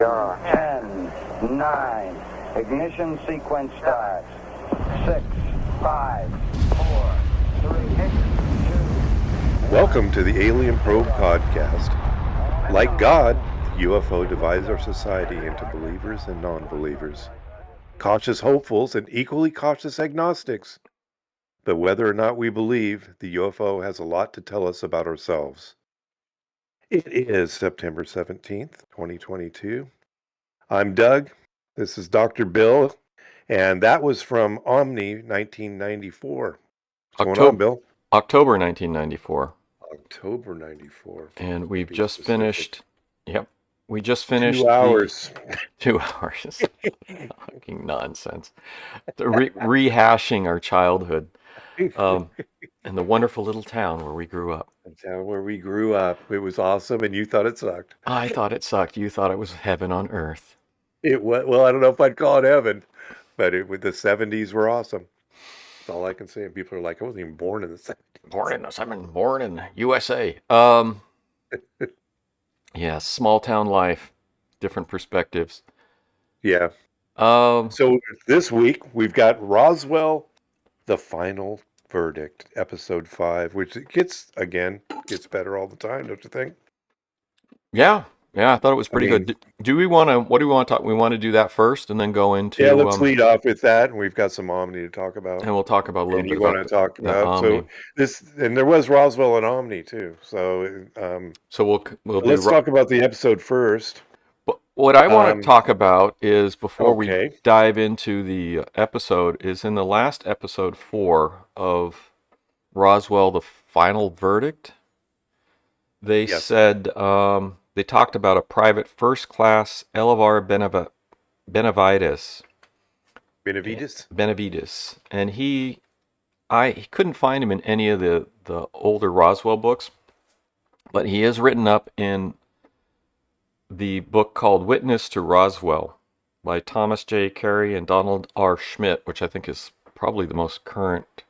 10, 9, ignition sequence starts. 6, 5, 4, 3, 2. Welcome to the Alien Probe Podcast. Like God, the UFO divides our society into believers and non-believers, cautious hopefuls and equally cautious agnostics. But whether or not we believe, the UFO has a lot to tell us about ourselves. It is September 17th, 2022. I'm Doug. This is Dr. Bill, and that was from Omni 1994. What's going on, Bill? October 1994. October 94. And we've Be just specific. finished. Yep. We just finished 2 hours. 2 hours. Fucking nonsense. Rehashing our childhood. And the wonderful little town where we grew up. The town where we grew up. It was awesome, and you thought it sucked. I thought it sucked. You thought it was heaven on earth. It was, well, I don't know if I'd call it heaven, but the 70s were awesome. That's all I can say. And people are like, I wasn't even born in the 70s. Born in the USA. Yeah, small town life, different perspectives. Yeah. Um, So this week, we've got Roswell, the final verdict, episode 5, which gets better all the time, don't you think? yeah, I thought it was pretty good. Do we want to? What do we want to talk? We want to do that first, and then go into. Yeah, let's lead off with that, and we've got some Omni to talk about. And we'll talk about a little bit you want about to talk the about Omni. and there was Roswell and Omni too. So we'll let's talk about the episode first. But what I want to talk about is, before we Okay. dive into the episode, is in the last episode 4 of Roswell, the final verdict. They Yes. said they talked about a private first class Elavar Benavides, and he couldn't find him in any of the older Roswell books, but he is written up in the book called Witness to Roswell by Thomas J. Carey and Donald R. Schmidt, which I think is probably the most current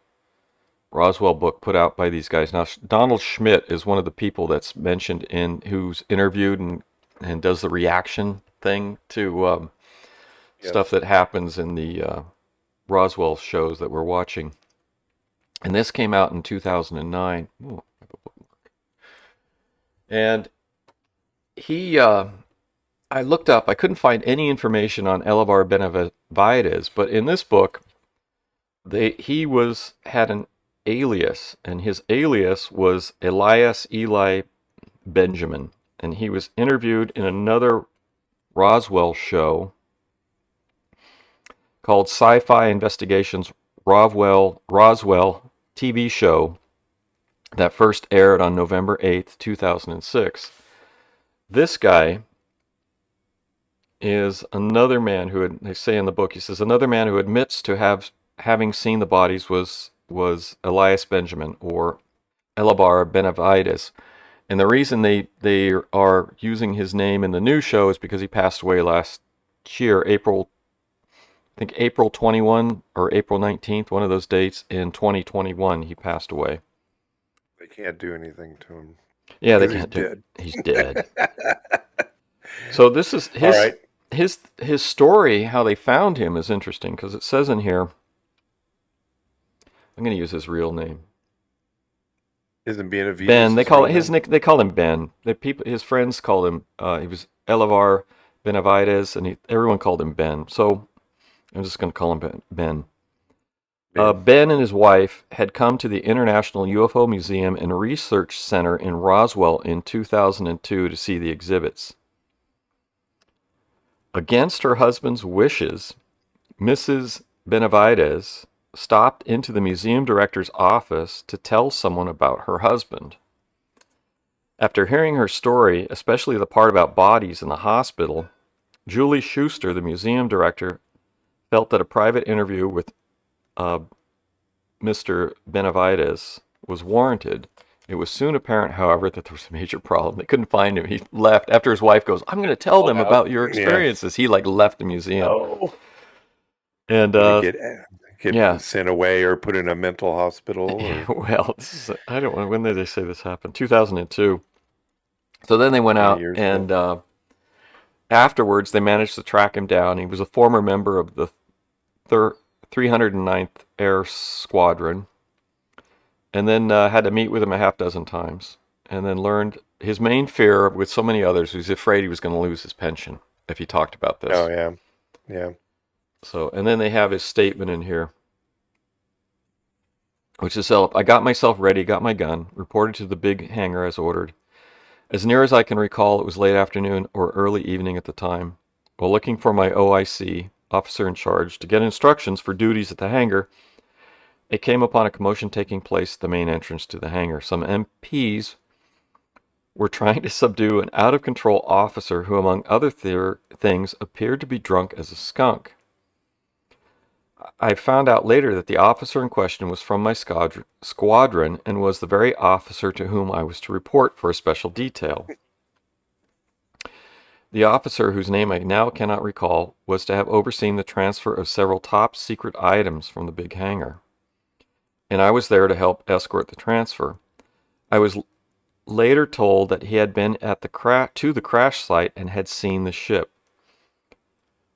Roswell book put out by these guys. Now, Donald Schmidt is one of the people that's mentioned who's interviewed and does the reaction thing to stuff that happens in the Roswell shows that we're watching. And this came out in 2009. Ooh, I have a bookmark. And I looked up, I couldn't find any information on Elavar Benavides, but in this book, he had an alias, and his alias was Elias Eli Benjamin, and he was interviewed in another Roswell show called Sci-Fi Investigations Roswell TV show that first aired on November 8th, 2006. This guy is another man who, they say in the book, he says, another man who admits to having seen the bodies was Elias Benjamin, or Elabar Benavides. And the reason they are using his name in the new show is because he passed away last year, April 21 or April 19th, one of those dates in 2021, he passed away. They can't do anything to him. Yeah, they can't do it. He's dead. So this is his story, how they found him, is interesting, because it says in here, I'm going to use his real name. Isn't Benavides Ben? They call him Ben. His friends called him. He was Elavar Benavides, and everyone called him Ben. So I'm just going to call him Ben. Ben and his wife had come to the International UFO Museum and Research Center in Roswell in 2002 to see the exhibits. Against her husband's wishes, Mrs. Benavides stopped into the museum director's office to tell someone about her husband. After hearing her story, especially the part about bodies in the hospital, Julie Schuster, the museum director, felt that a private interview with Mr. Benavides was warranted. It was soon apparent, however, that there was a major problem. They couldn't find him. He left after his wife goes, I'm going to tell them about your experiences. Yeah. He left the museum. Oh. And get sent away or put in a mental hospital. Well, I don't know. When did they say this happened? 2002. So then they went out and afterwards, they managed to track him down. He was a former member of the 309th Air Squadron, and then had to meet with him a half dozen times, and then learned his main fear, with so many others, he was afraid he was going to lose his pension if he talked about this. Oh, yeah. Yeah. So, and then they have his statement in here, which is, I got myself ready, got my gun, reported to the big hangar as ordered. As near as I can recall, it was late afternoon or early evening at the time. While looking for my OIC, officer in charge, to get instructions for duties at the hangar, it came upon a commotion taking place at the main entrance to the hangar. Some MPs were trying to subdue an out-of-control officer who, among other things, appeared to be drunk as a skunk. I found out later that the officer in question was from my squadron and was the very officer to whom I was to report for a special detail. The officer, whose name I now cannot recall, was to have overseen the transfer of several top secret items from the big hangar, and I was there to help escort the transfer. I was later told that he had been at the crash site and had seen the ship.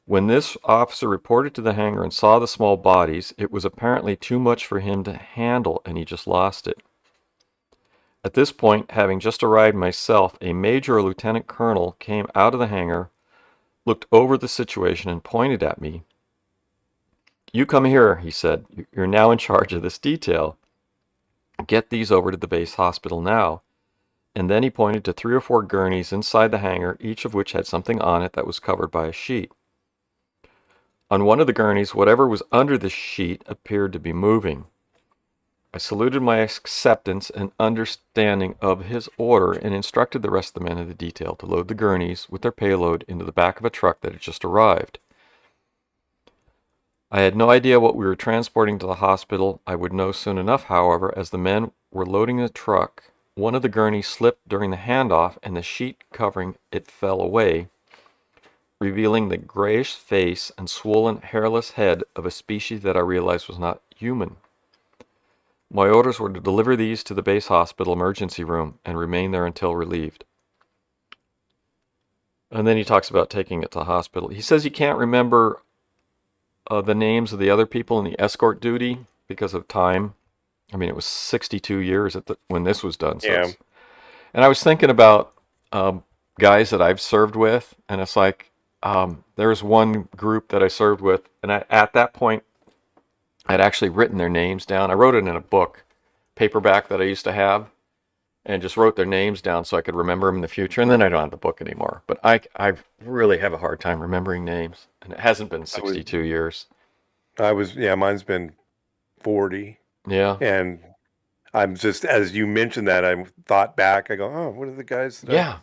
When this officer reported to the hangar and saw the small bodies, it was apparently too much for him to handle, and he just lost it. At this point, having just arrived myself, a major or lieutenant colonel came out of the hangar, looked over the situation, and pointed at me. "You come here," he said. "You're now in charge of this detail. Get these over to the base hospital now." And then he pointed to 3 or 4 gurneys inside the hangar, each of which had something on it that was covered by a sheet. On one of the gurneys, whatever was under the sheet appeared to be moving. I saluted my acceptance and understanding of his order and instructed the rest of the men of the detail to load the gurneys with their payload into the back of a truck that had just arrived. I had no idea what we were transporting to the hospital. I would know soon enough, however, as the men were loading the truck. One of the gurneys slipped during the handoff, and the sheet covering it fell away, revealing the grayish face and swollen, hairless head of a species that I realized was not human. My orders were to deliver these to the base hospital emergency room and remain there until relieved. And then he talks about taking it to the hospital. He says he can't remember the names of the other people in the escort duty because of time. I mean, it was 62 years when this was done. So Yeah. and I was thinking about guys that I've served with, and it's like, there's one group that I served with, and at that point, I'd actually written their names down. I wrote it in a book, paperback that I used to have, and just wrote their names down so I could remember them in the future, and then I don't have the book anymore. But I really have a hard time remembering names, and it hasn't been 62 years. Mine's been 40. Yeah. And I'm just, as you mentioned that, I thought back, I go, oh, what are the guys that Yeah.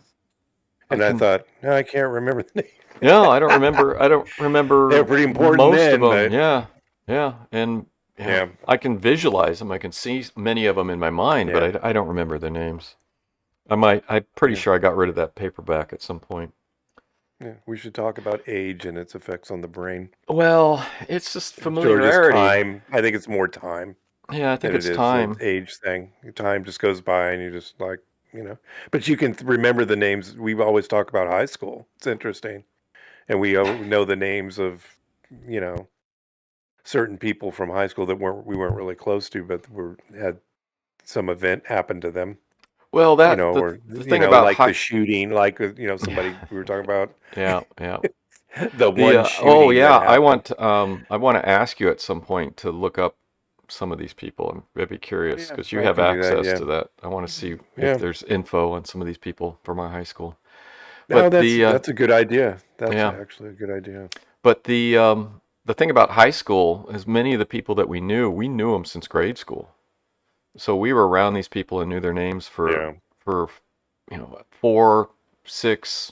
I thought, no, I can't remember the name. No, I don't remember They're pretty important most then, of them. but Yeah. And yeah. I can visualize them. I can see many of them in my mind, Yeah. but I don't remember their names. I'm pretty sure I got rid of that paperback at some point. Yeah, we should talk about age and its effects on the brain. Well, it's just Or just familiarity. time. I think it's more time Yeah, I think than it's it is time. an age thing. Time just goes by and you just like, But you can remember the names. We always talk about high school. It's interesting. And we know the names of, certain people from high school that we weren't really close to, but had some event happen to them. Well, The thing about like the shooting, like somebody we were talking about. Yeah. The one shooting that I happened. want to ask you at some point to look up some of these people. I'm very curious because you I have can do that, access to that. I want to see Yeah. if there's info on some of these people from our high school. No, But that's a good idea. That's yeah. actually a good idea. But the thing about high school is many of the people that we knew them since grade school. So we were around these people and knew their names for 4, 6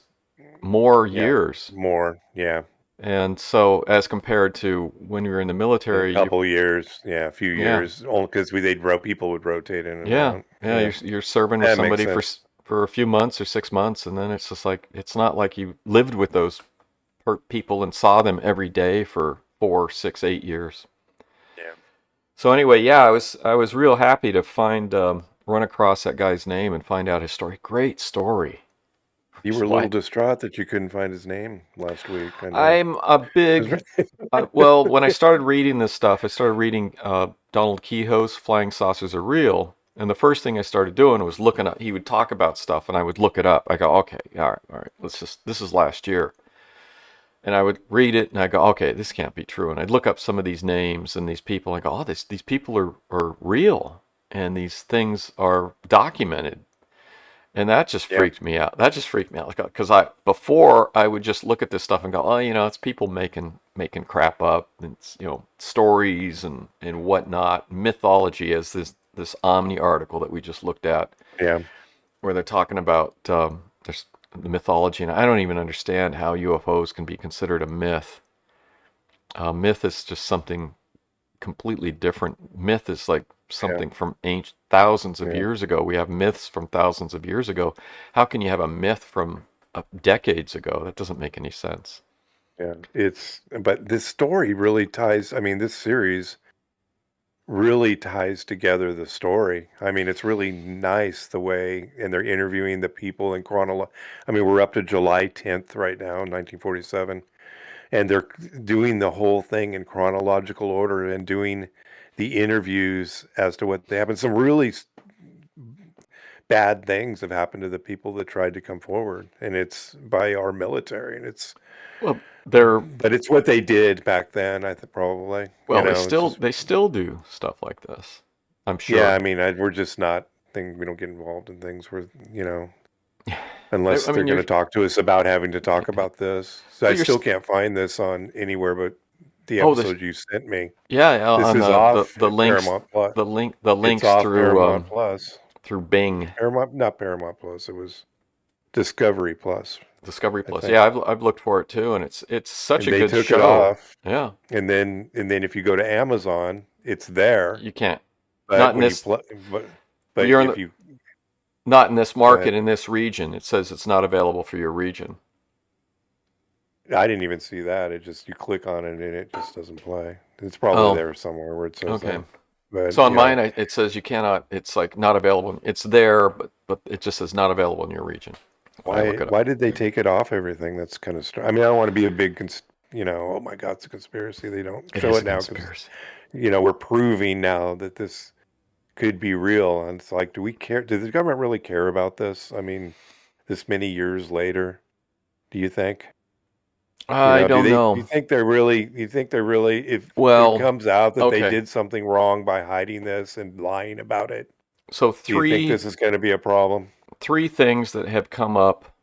more years. More, yeah. And so as compared to when you were in the military, A couple years, a few years, only because people would rotate in and out. You're serving with That somebody makes for a few months or 6 months, and then it's just like it's not like you lived with those people and saw them every day for 4, 6, 8 years. Yeah. So anyway, I was real happy to find run across that guy's name and find out his story. Great story. You were a little Why? distraught that you couldn't find his name last week. I know. I'm a big. Well, when I started reading this stuff, I started reading Donald Kehoe's Flying Saucers Are Real. And the first thing I started doing was looking up. He would talk about stuff, and I would look it up. I go, okay, all right. This is last year. And I would read it, and I go, okay, this can't be true. And I'd look up some of these names and these people. And I go, oh, these people are real, and these things are documented. And that just Yeah, freaked me out. That just freaked me out because before I would just look at this stuff and go, oh, it's people making crap up. And it's, stories and whatnot, mythology, as this Omni article that we just looked at, yeah, where they're talking about there's the mythology, and I don't even understand how UFOs can be considered a myth. Myth is just something completely different. Myth is like yeah, something from ancient thousands of yeah, years ago. We have myths from thousands of years ago. How can you have a myth from decades ago? That doesn't make any sense. yeah. But this story really ties, I mean, this series really ties together the story. I mean, it's really nice the way, and they're interviewing the people in I mean, we're up to July 10th right now, 1947, and they're doing the whole thing in chronological order and doing the interviews as to what they happened. Some really bad things have happened to the people that tried to come forward, and it's by our military, and Well, they're but it's what they did back then, I think, probably, well, it's just, they still do stuff like this. I'm yeah, I sure. mean, we're just not, we don't get involved in things where, I, unless I they're mean, going you're to talk to us about having to talk about this. So I well, you're still can't find this on anywhere but the oh, this episode you sent me. yeah, yeah, This on is off the links, Paramount Plus. the It's links off Paramount Plus. through Bing. Paramount, not Paramount Plus. It was Discovery Plus, Discovery I Plus. think. Yeah, I've looked for it too, and it's such And a they good took it show. off. Yeah, And then if you go to Amazon, it's there. you can't. But Not in when you this. play, Well, but you're in if the you not in this go ahead, market in this region. It says it's not available for your region. I didn't even see that. It just you click on it and it just doesn't play. It's probably Oh, there somewhere where it says okay. that. But So on yeah, mine, it says you cannot. It's like not available. It's there, but it just says not available in your region when I why look it up. why did they take it off everything? That's kind of I mean, I don't want to be a big oh my God, it's a conspiracy. They don't It show is it a now because conspiracy. we're proving now that this could be real. And it's like, do we care? Does the government really care about this? I mean, this many years later, do you think? I don't Do know. you think they're really, if it Well, comes out that they okay. did something wrong by hiding this and lying about it, So do you think this is going to be a problem? three things that have come up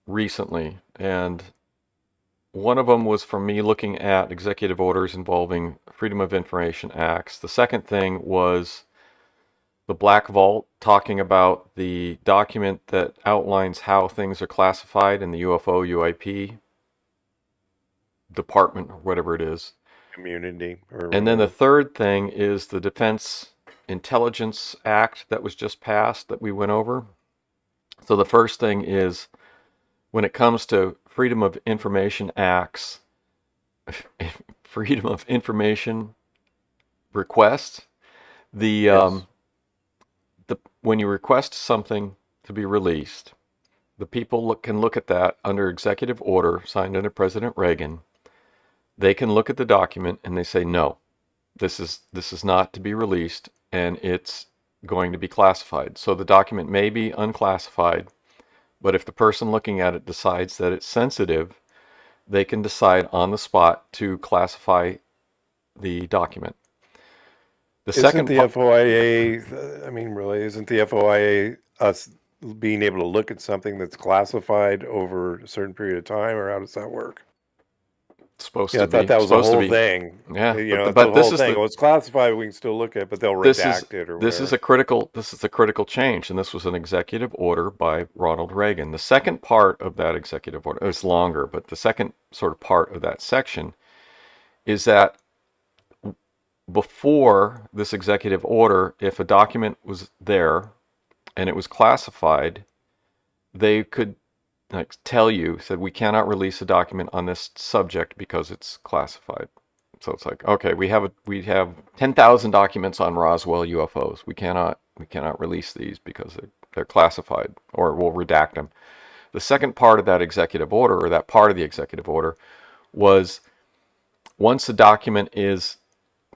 recently, and one of them was from me looking at executive orders involving Freedom of Information Acts. The second thing was the Black Vault talking about the document that outlines how things are classified in the UFO UIP department or whatever it is. Community or And then the whatever. third thing is the Defense Intelligence Act that was just passed that we went over. So the first thing is when it comes to Freedom of Information Acts, Freedom of Information requests, the Yes. when you request something to be released, the people can look at that under executive order signed under President Reagan. They can look at the document and they say, no, this is not to be released, and it's going to be classified. So the document may be unclassified, but if the person looking at it decides that it's sensitive, they can decide on the spot to classify the document. The Isn't second the part, FOIA, I mean, really, isn't the FOIA us being able to look at something that's classified over a certain period of time, or how does that work? Yeah, I thought that was the supposed to whole be, thing. yeah, That's the but whole thing. Well, it's classified, we can still look at it, but they'll redact it or this is whatever. a critical change, and this was an executive order by Ronald Reagan. The second part of that executive order, it's longer, but the second sort of part of that section is that before this executive order, if a document was there and it was classified, they could like tell you, said we cannot release a document on this subject because it's classified. So it's like, okay, we have 10,000 documents on Roswell UFOs. We cannot release these because they're classified, or we'll redact them. The second part of that executive order, or that part of the executive order, was once a document is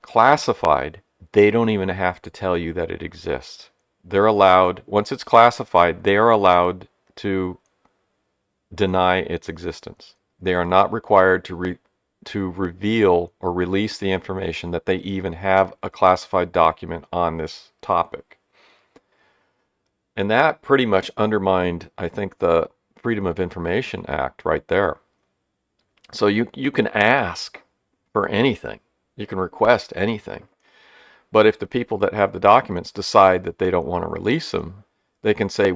classified, they don't even have to tell you that it exists. They're allowed, once it's classified, they are allowed to deny its existence. They are not required to reveal or release the information that they even have a classified document on this topic. And that pretty much undermined, I think, the Freedom of Information Act right there. So you can ask for anything. You can request anything. But if the people that have the documents decide that they don't want to release them, they can say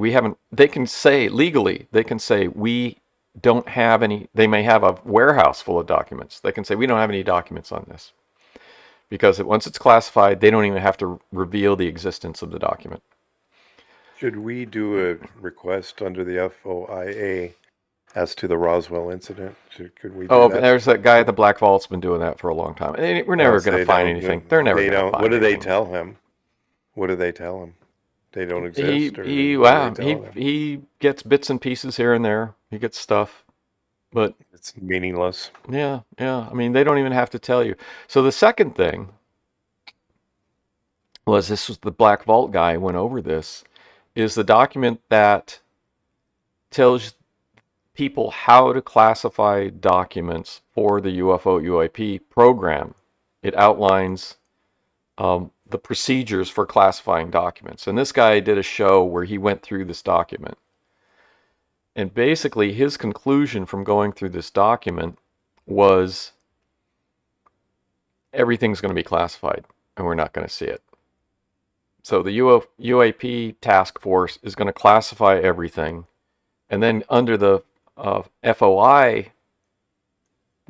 they can say legally, they can say we don't have any. They may have a warehouse full of documents. They can say we don't have any documents on this. Because once it's classified, they don't even have to reveal the existence of the document. Should we do a request under the FOIA as to the Roswell incident? Could we do that? There's that guy at the Black Vault's been doing that for a long time. And we're never going to find anything. They're never going to find anything. What do they tell him? What do they tell him? They don't exist? He gets bits and pieces here and there. He gets stuff. But it's meaningless. Yeah. I mean, they don't even have to tell you. So the second thing was the Black Vault guy went over this, is the document that tells people how to classify documents for the UFO UAP program. It outlines the procedures for classifying documents. And this guy did a show where he went through this document. And basically his conclusion from going through this document was everything's going to be classified and we're not going to see it. So the UAP task force is going to classify everything. And then under the FOI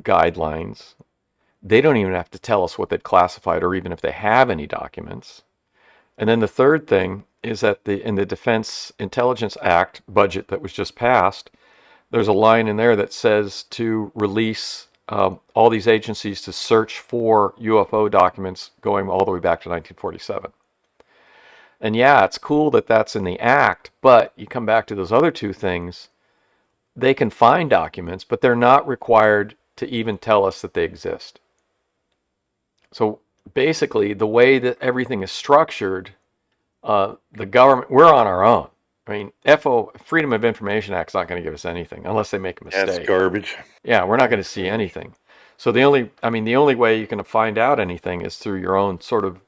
guidelines, they don't even have to tell us what they've classified or even if they have any documents. And then the third thing is that in the Defense Intelligence Act budget that was just passed, there's a line in there that says to release all these agencies to search for UFO documents going all the way back to 1947. And yeah, it's cool that that's in the act, but you come back to those other two things, they can find documents, but they're not required to even tell us that they exist. So basically, the way that everything is structured, the government, we're on our own. I mean, Freedom of Information Act is not going to give us anything unless they make a mistake. That's garbage. Yeah, we're not going to see anything. So the only way you can find out anything is through your own sort of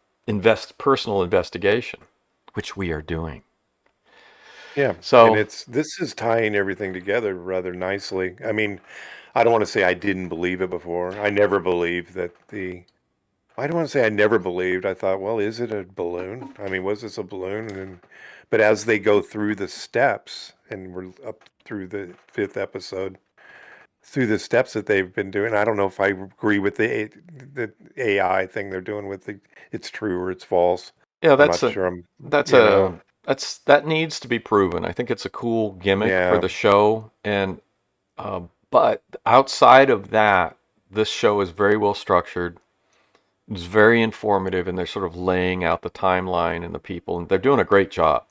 personal investigation, which we are doing. Yeah. So and this is tying everything together rather nicely. I mean, I don't want to say I didn't believe it before. I never believed that I don't want to say I never believed. I thought, well, is it a balloon? I mean, was this a balloon? But as they go through the steps, and we're up through the 5th episode, through the steps that they've been doing, I don't know if I agree with the AI thing they're doing with it's true or it's false. Yeah, that needs to be proven. I think it's a cool gimmick for the show, and but outside of that, this show is very well structured. It's very informative, and they're sort of laying out the timeline and the people, and they're doing a great job.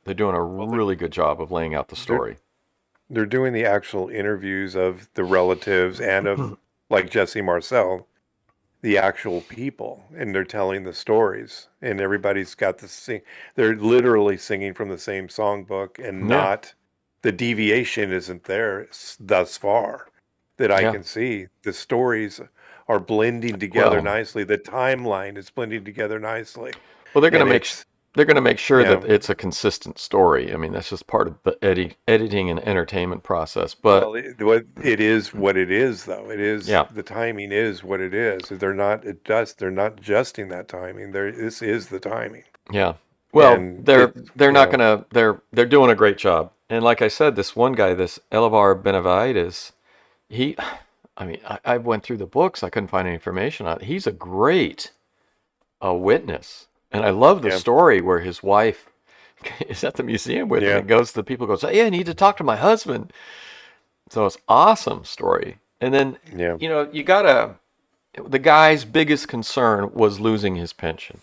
They're doing a really good job of laying out the story. They're doing the actual interviews of the relatives and of, like Jesse Marcel, the actual people, and they're telling the stories, and everybody's got to sing. They're literally singing from the same songbook, and not the deviation isn't there thus far that I can see. The stories are blending together nicely. The timeline is blending together nicely. Well, they're going to make sure that it's a consistent story. I mean, that's just part of the editing and entertainment process. But it is what it is, though. It is the timing is what it is. They're not adjusting that timing. This is the timing. Yeah. Well, they're not going to. They're doing a great job. And like I said, this one guy, this Elivar Benavides, I went through the books. I couldn't find any information on it. He's a great witness. And I love the story where his wife is at the museum with him and goes to the people and goes, hey, I need to talk to my husband. So it's an awesome story. And then, the guy's biggest concern was losing his pension.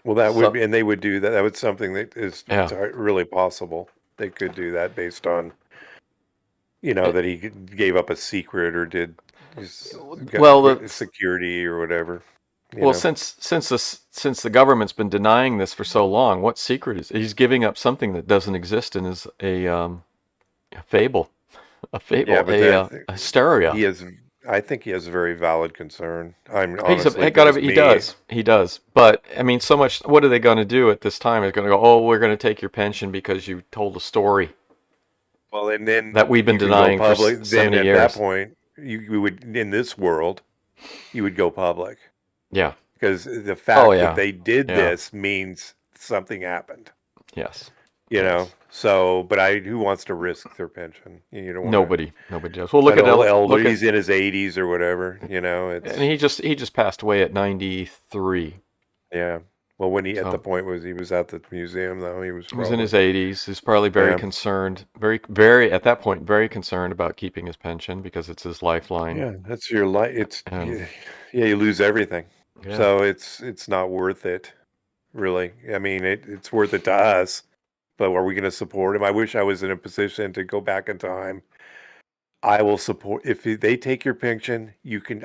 Well, that would be, and they would do that. That was something that is really possible. They could do that based on that he gave up a secret or did Well, security or whatever. well, since the government's been denying this for so long, what secret is he's giving up something that doesn't exist and is a fable, Yeah, but a hysteria. he has. I think he has a very valid concern. I'm He's a, honestly, it if it gotta was be, me, he does. But I mean, so much. What are they going to do at this time? They're going to go, oh, we're going to take your pension because you told a story well, and then that we've been you can go denying for public. Then 70 at that years. point, you would in this world, you would go public Yeah. because the Oh fact that yeah. they did Yeah. this means something happened. Yes. You know. Yes. So, but who wants to risk their pension? You don't want to. Nobody does. Well, An old elder, look at, he's in his 80s or whatever. and It's he just passed away at 93. yeah. Well, when he at the So point he was at the museum, though, he was he was in probably his 80s. He's probably very yeah, concerned, very at that point, very concerned about keeping his pension because it's his lifeline. yeah. That's your life. It's And yeah, you lose everything. yeah, So it's not worth it, really. I mean, it's worth it to us, but are we going to support him? I wish I was in a position to go back in time. I will support if they take your pension.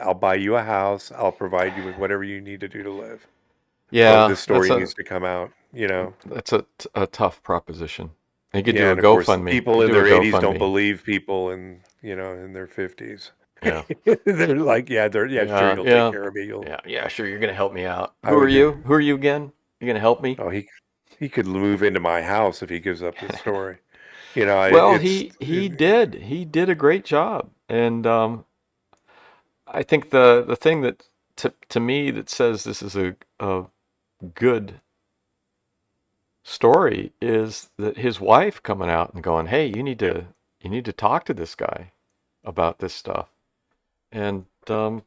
I'll buy you a house. I'll provide you with whatever you need to do to live. But yeah, this story needs to come out. that's a tough proposition. He could do Yeah, a and of course, GoFundMe. people Could in do a their 80s don't GoFundMe. believe people in their 50s. Yeah, They're like, yeah, sure, yeah, you'll take yeah, care of me. yeah. Sure, you're gonna help me out. I Who are would. you? Who are you again? You're gonna help me? Oh, he could move into my house if he gives up this story. Well, It's he did a great job, and I think the thing that to me that says this is a good story is that his wife coming out and going, "Hey, you need to talk to this guy about this stuff." And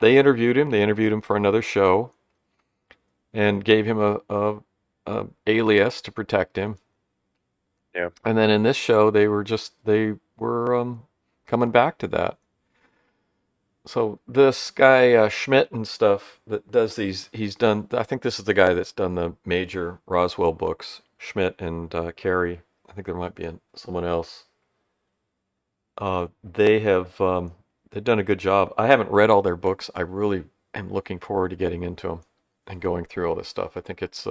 they interviewed him. They interviewed him for another show and gave him a alias to protect him. yeah. And then in this show, they were coming back to that. So this guy Schmidt and stuff that does these, he's done. I think this is the guy that's done the major Roswell books. Schmidt and Carey. I think there might be someone else. They have they've done a good job. I haven't read all their books. I really am looking forward to getting into them and going through all this stuff. I think it's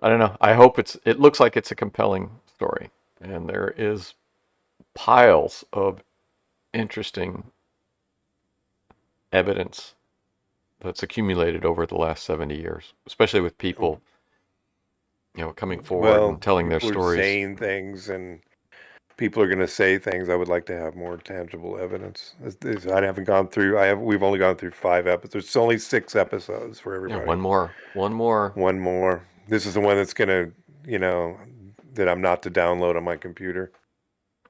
I don't know. I hope it looks like it's a compelling story, and there is piles of interesting evidence that's accumulated over the last 70 years, especially with people, coming forward Well, and telling their people are stories. saying things, and people are going to say things. I would like to have more tangible evidence. I haven't gone through. We've only gone through 5 episodes. It's only 6 episodes for Yeah, everybody. one more. One more. This is the one that's gonna, that I'm not to download on my computer.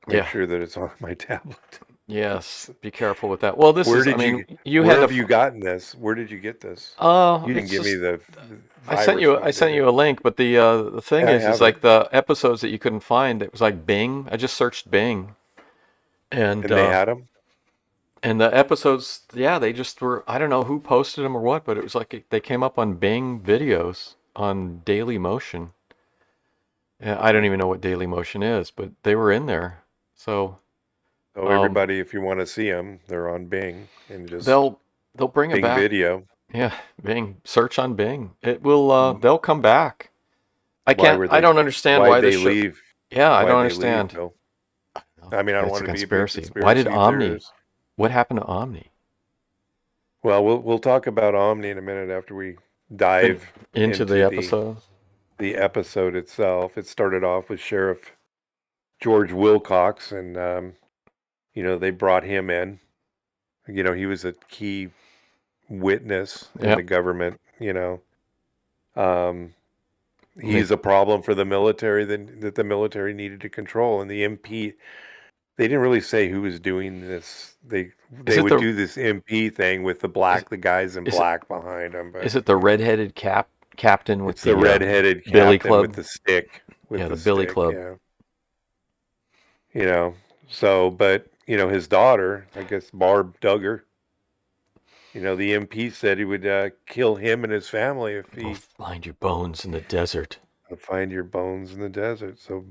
Make Yeah. sure that it's on my tablet. Yes. Be careful with that. Well, this Where is. I did mean, you? you Where had have to. you gotten this? Where did you get this? You didn't It's give me just. the I sent virus you. one, I did sent you? you a link, but the thing I is have it. like the episodes that you couldn't find. It was like Bing. I just searched Bing, and And they had them. and the episodes. Yeah, they just were. I don't know who posted them or what, but it was like they came up on Bing videos on Daily Motion. Yeah, I don't even know what Daily Motion is, but they were in there. So So um, everybody, if you want to see them, they're on Bing and just they'll bring it Bing back. Video. Yeah, Bing. Search on Bing. It will. Mm, They'll come back. Why were I they? don't understand Why'd why this they show. leave? Yeah, I don't Why'd they leave, understand. Bill? No, I mean, I don't it's want a to be a big conspiracy. Why did conspiracy Omni? theorist. What happened to Omni? Well, we'll talk about Omni in a minute after we Then dive into the into episode. the episode itself. It started off with Sheriff George Wilcox, and they brought him in. He was a key witness in the Yep. government. Um, They, he's a problem for the military that the military needed to control, and the MP. They didn't really say who was doing this. is They it would the do this MP thing with is, the guys in is it black behind them, but is it the redheaded captain with it's the the red-headed Billy captain with Club? the stick. With Yeah, the the Billy stick, Club. yeah. You know, so, but, his daughter, I guess Barb Duggar, the MP said he would kill him and his family if Go he find your bones in the desert. find your bones in the desert. So,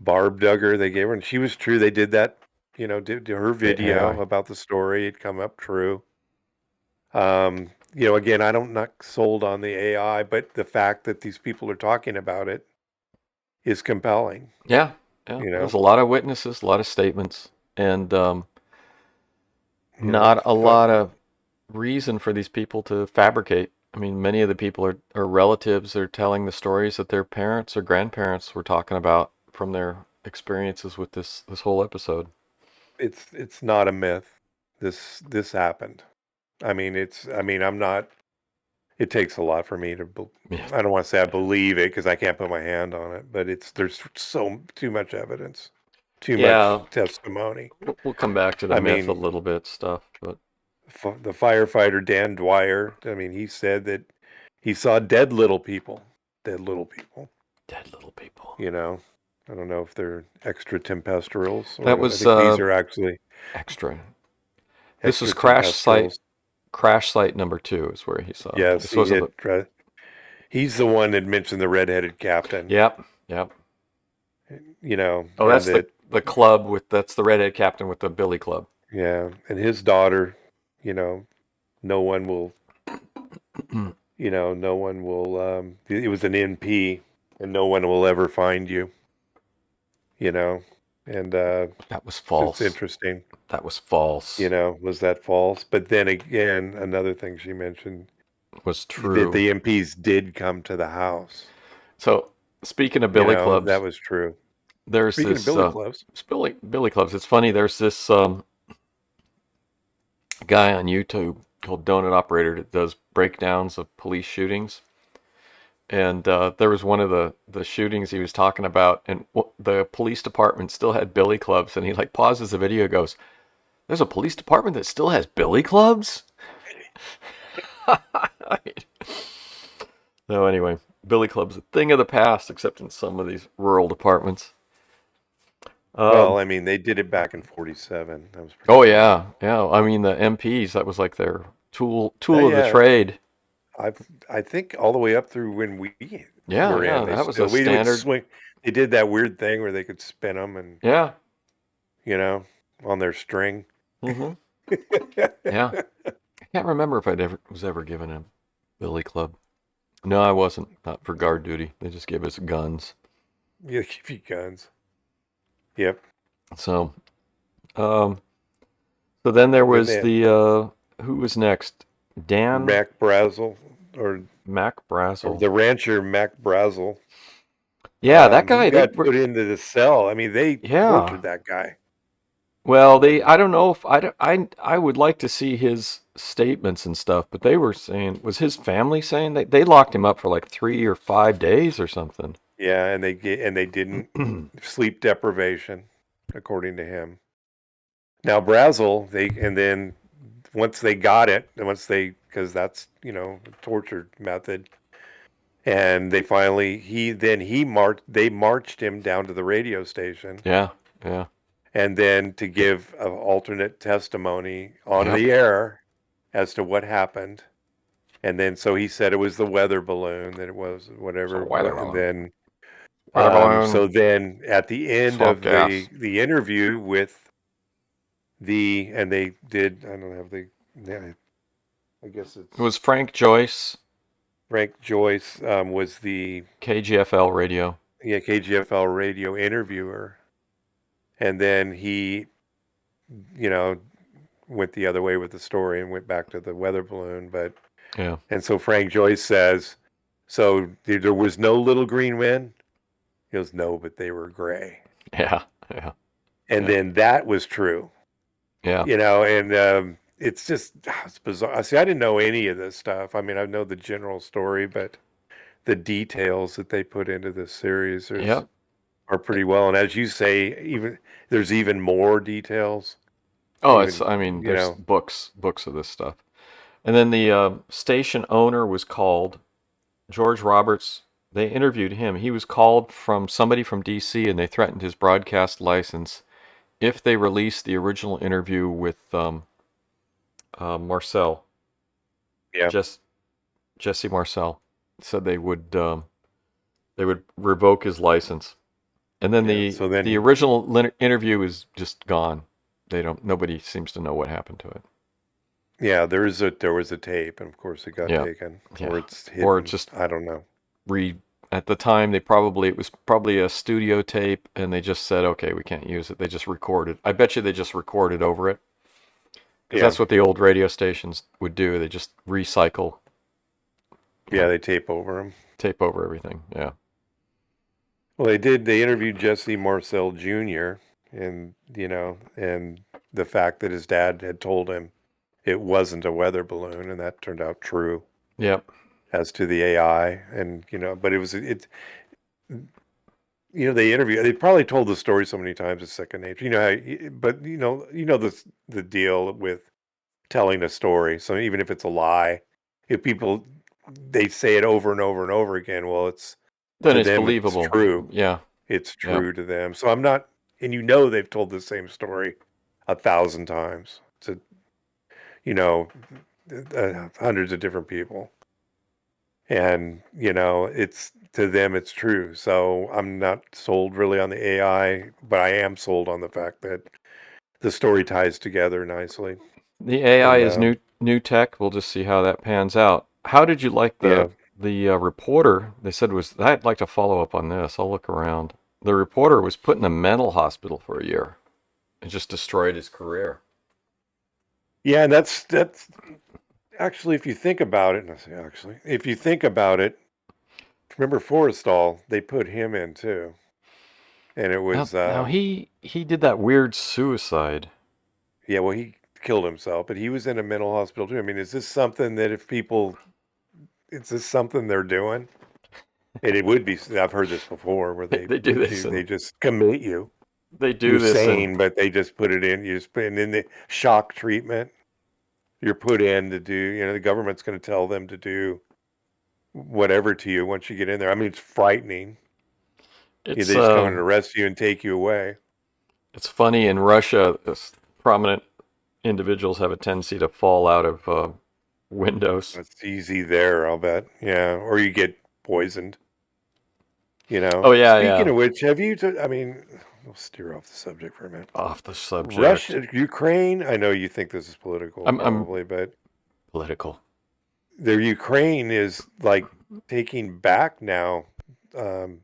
Barb Duggar, they gave her, and she was true. They did that, did her The video AI. about the story. It come up true. Again, I don't not sold on the AI, but the fact that these people are talking about it is compelling. Yeah, yeah. You There's know, a lot of witnesses, a lot of statements, and you know, not a lot of reason for these people to fabricate. I mean, many of the people are relatives are telling the stories that their parents or grandparents were talking about from their experiences with this whole episode. it's not a myth. This happened. I'm not. It takes a lot for me to. Yeah, I don't want to say I believe it because I can't put my hand on it, but there's too much evidence, too much yeah. testimony. We'll come back to the I myth a mean, little bit stuff, but the firefighter Dan Dwyer. I mean, he said that he saw dead little people. Dead little people. dead little people. You know, I don't know if they're extraterrestrials That or I was think these are actually extra. This was extraterrestrials. crash site number 2 is where he saw. Yes, This he wasn't the. hit. He's the one that mentioned the redheaded captain. Yep, yep. Oh, And that's that, the club with that's the redhead captain with the billy club. yeah, and his daughter, you know, no one will, no one will. It was an NP, and no one will ever find you. And That was it's false. interesting. That was false. Was that false? But then again, another thing she mentioned Was that true. the MPs did come to the house. So speaking of billy That clubs, was true. there's Speaking of this billy clubs, billy clubs. It's funny. There's this guy on YouTube called Donut Operator that does breakdowns of police shootings. And there was one of the shootings he was talking about, and the police department still had billy clubs. And he like pauses the video, and goes, "There's a police department that still has billy clubs." So anyway, billy clubs a thing of the past, except in some of these rural departments. well, I mean, they did it back in '47. That was Oh pretty cool. yeah, yeah. I mean the MPs, that was like their tool of the Yeah, trade. I think all the way up through when we Yeah, were in, yeah. they That was a still we would standard. swing. They did that weird thing where they could spin them and Yeah. you know on their string. Mm-hmm. Yeah. I can't remember if I was ever given a billy club. No, I wasn't. Not for guard duty. They just gave us guns. Yeah, give you guns. Yep. So, um, so then there Then was they had the who was next? Dan Mac Brazel or Mac Brazel. the rancher Mac Brazel. Yeah, that He guy. They got were. put into the cell. I mean, they Yeah. tortured that guy. Well, I don't know if I would like to see his statements and stuff, but they were saying, was his family saying they locked him up for like 3 or 5 days or something? Yeah, and they didn't sleep deprivation, according to him. Now Brazel, and then once they got it, and because that's torture method, and they finally they marched him down to the radio station, Yeah, yeah, and then to give an alternate testimony on yep. the air as to what happened, and then so he said it was the weather balloon, that it was So whatever, weather and balloon, then weather so balloon, then at the end smoke of gas. the interview with and they did, I don't have the, yeah, I guess It it's was Frank Joyce, Frank Joyce, was the, KGFL radio. yeah, KGFL radio interviewer. And then he, you know, went the other way with the story and went back to the weather balloon. Yeah, And so Frank Joyce says, so there was no little green men? He goes, no, but they were gray. yeah, yeah, And yeah, then that was true, yeah. and it's just, it's bizarre. See, I didn't know any of this stuff. I mean, I know the general story, but the details that they put into this series Yep. are pretty well. And as you say, there's even more details. Oh, it's. Even I mean, there's books of this stuff. And then the station owner was called George Roberts. They interviewed him. He was called from somebody from D.C. and they threatened his broadcast license if they released the original interview with Marcel, yeah, Jesse Marcel. Said they would revoke his license. And then Yeah. So then the original interview is just gone. Nobody seems to know what happened to it. yeah, there was a tape, and of course it got Yeah. taken, Yeah. or it's Or hidden. just I don't know. at the time it was probably a studio tape, and they just said, okay, we can't use it. They just recorded. I bet you they just recorded over it, because Yeah, that's what the old radio stations would do. They just recycle, yeah, they tape over him. tape over everything. Yeah. Well, they did. They interviewed Jesse Marcel Jr. and and the fact that his dad had told him it wasn't a weather balloon, and that turned out true Yep. as to the AI, and but they interview. They probably told the story so many times it's second nature. But the deal with telling a story. So even if it's a lie, if people they say it over and over and over again, well, it's Then to it's them it's believable. true. Yeah. It's Yeah. true to them. So I'm not, and they've told the same story 1,000 times to you know hundreds of different people. And it's to them it's true. So I'm not sold really on the AI, but I am sold on the fact that the story ties together nicely. The AI And is new tech. We'll just see how that pans out. How did you like yeah, the reporter? They said I'd like to follow up on this. I'll look around. The reporter was put in a mental hospital for a year. It just destroyed his career. yeah, and that's actually, if you think about it, if you think about it, remember Forrestal, they put him in too, and it was Now he did that weird suicide. yeah, well, he killed himself, but he was in a mental hospital too. I mean, is this something that is this something they're doing? And it would be. I've heard this before, where they They do put this you, they and just commit you. they do You're this and sane, but they just put it in. You just put in the shock treatment. You're put in to do. The government's going to tell them to do whatever to you once you get in there. I mean, it's frightening. it's They just come and arrest you and take you away. it's funny in Russia. Prominent individuals have a tendency to fall out of windows. That's easy there, I'll bet. Yeah, or you get poisoned. Oh yeah, Speaking yeah. of which, have you? I mean, we'll steer off the subject for a minute. Off the subject. Russia, Ukraine. I know you think this is political, I'm probably, but political. the Ukraine is like taking back now um,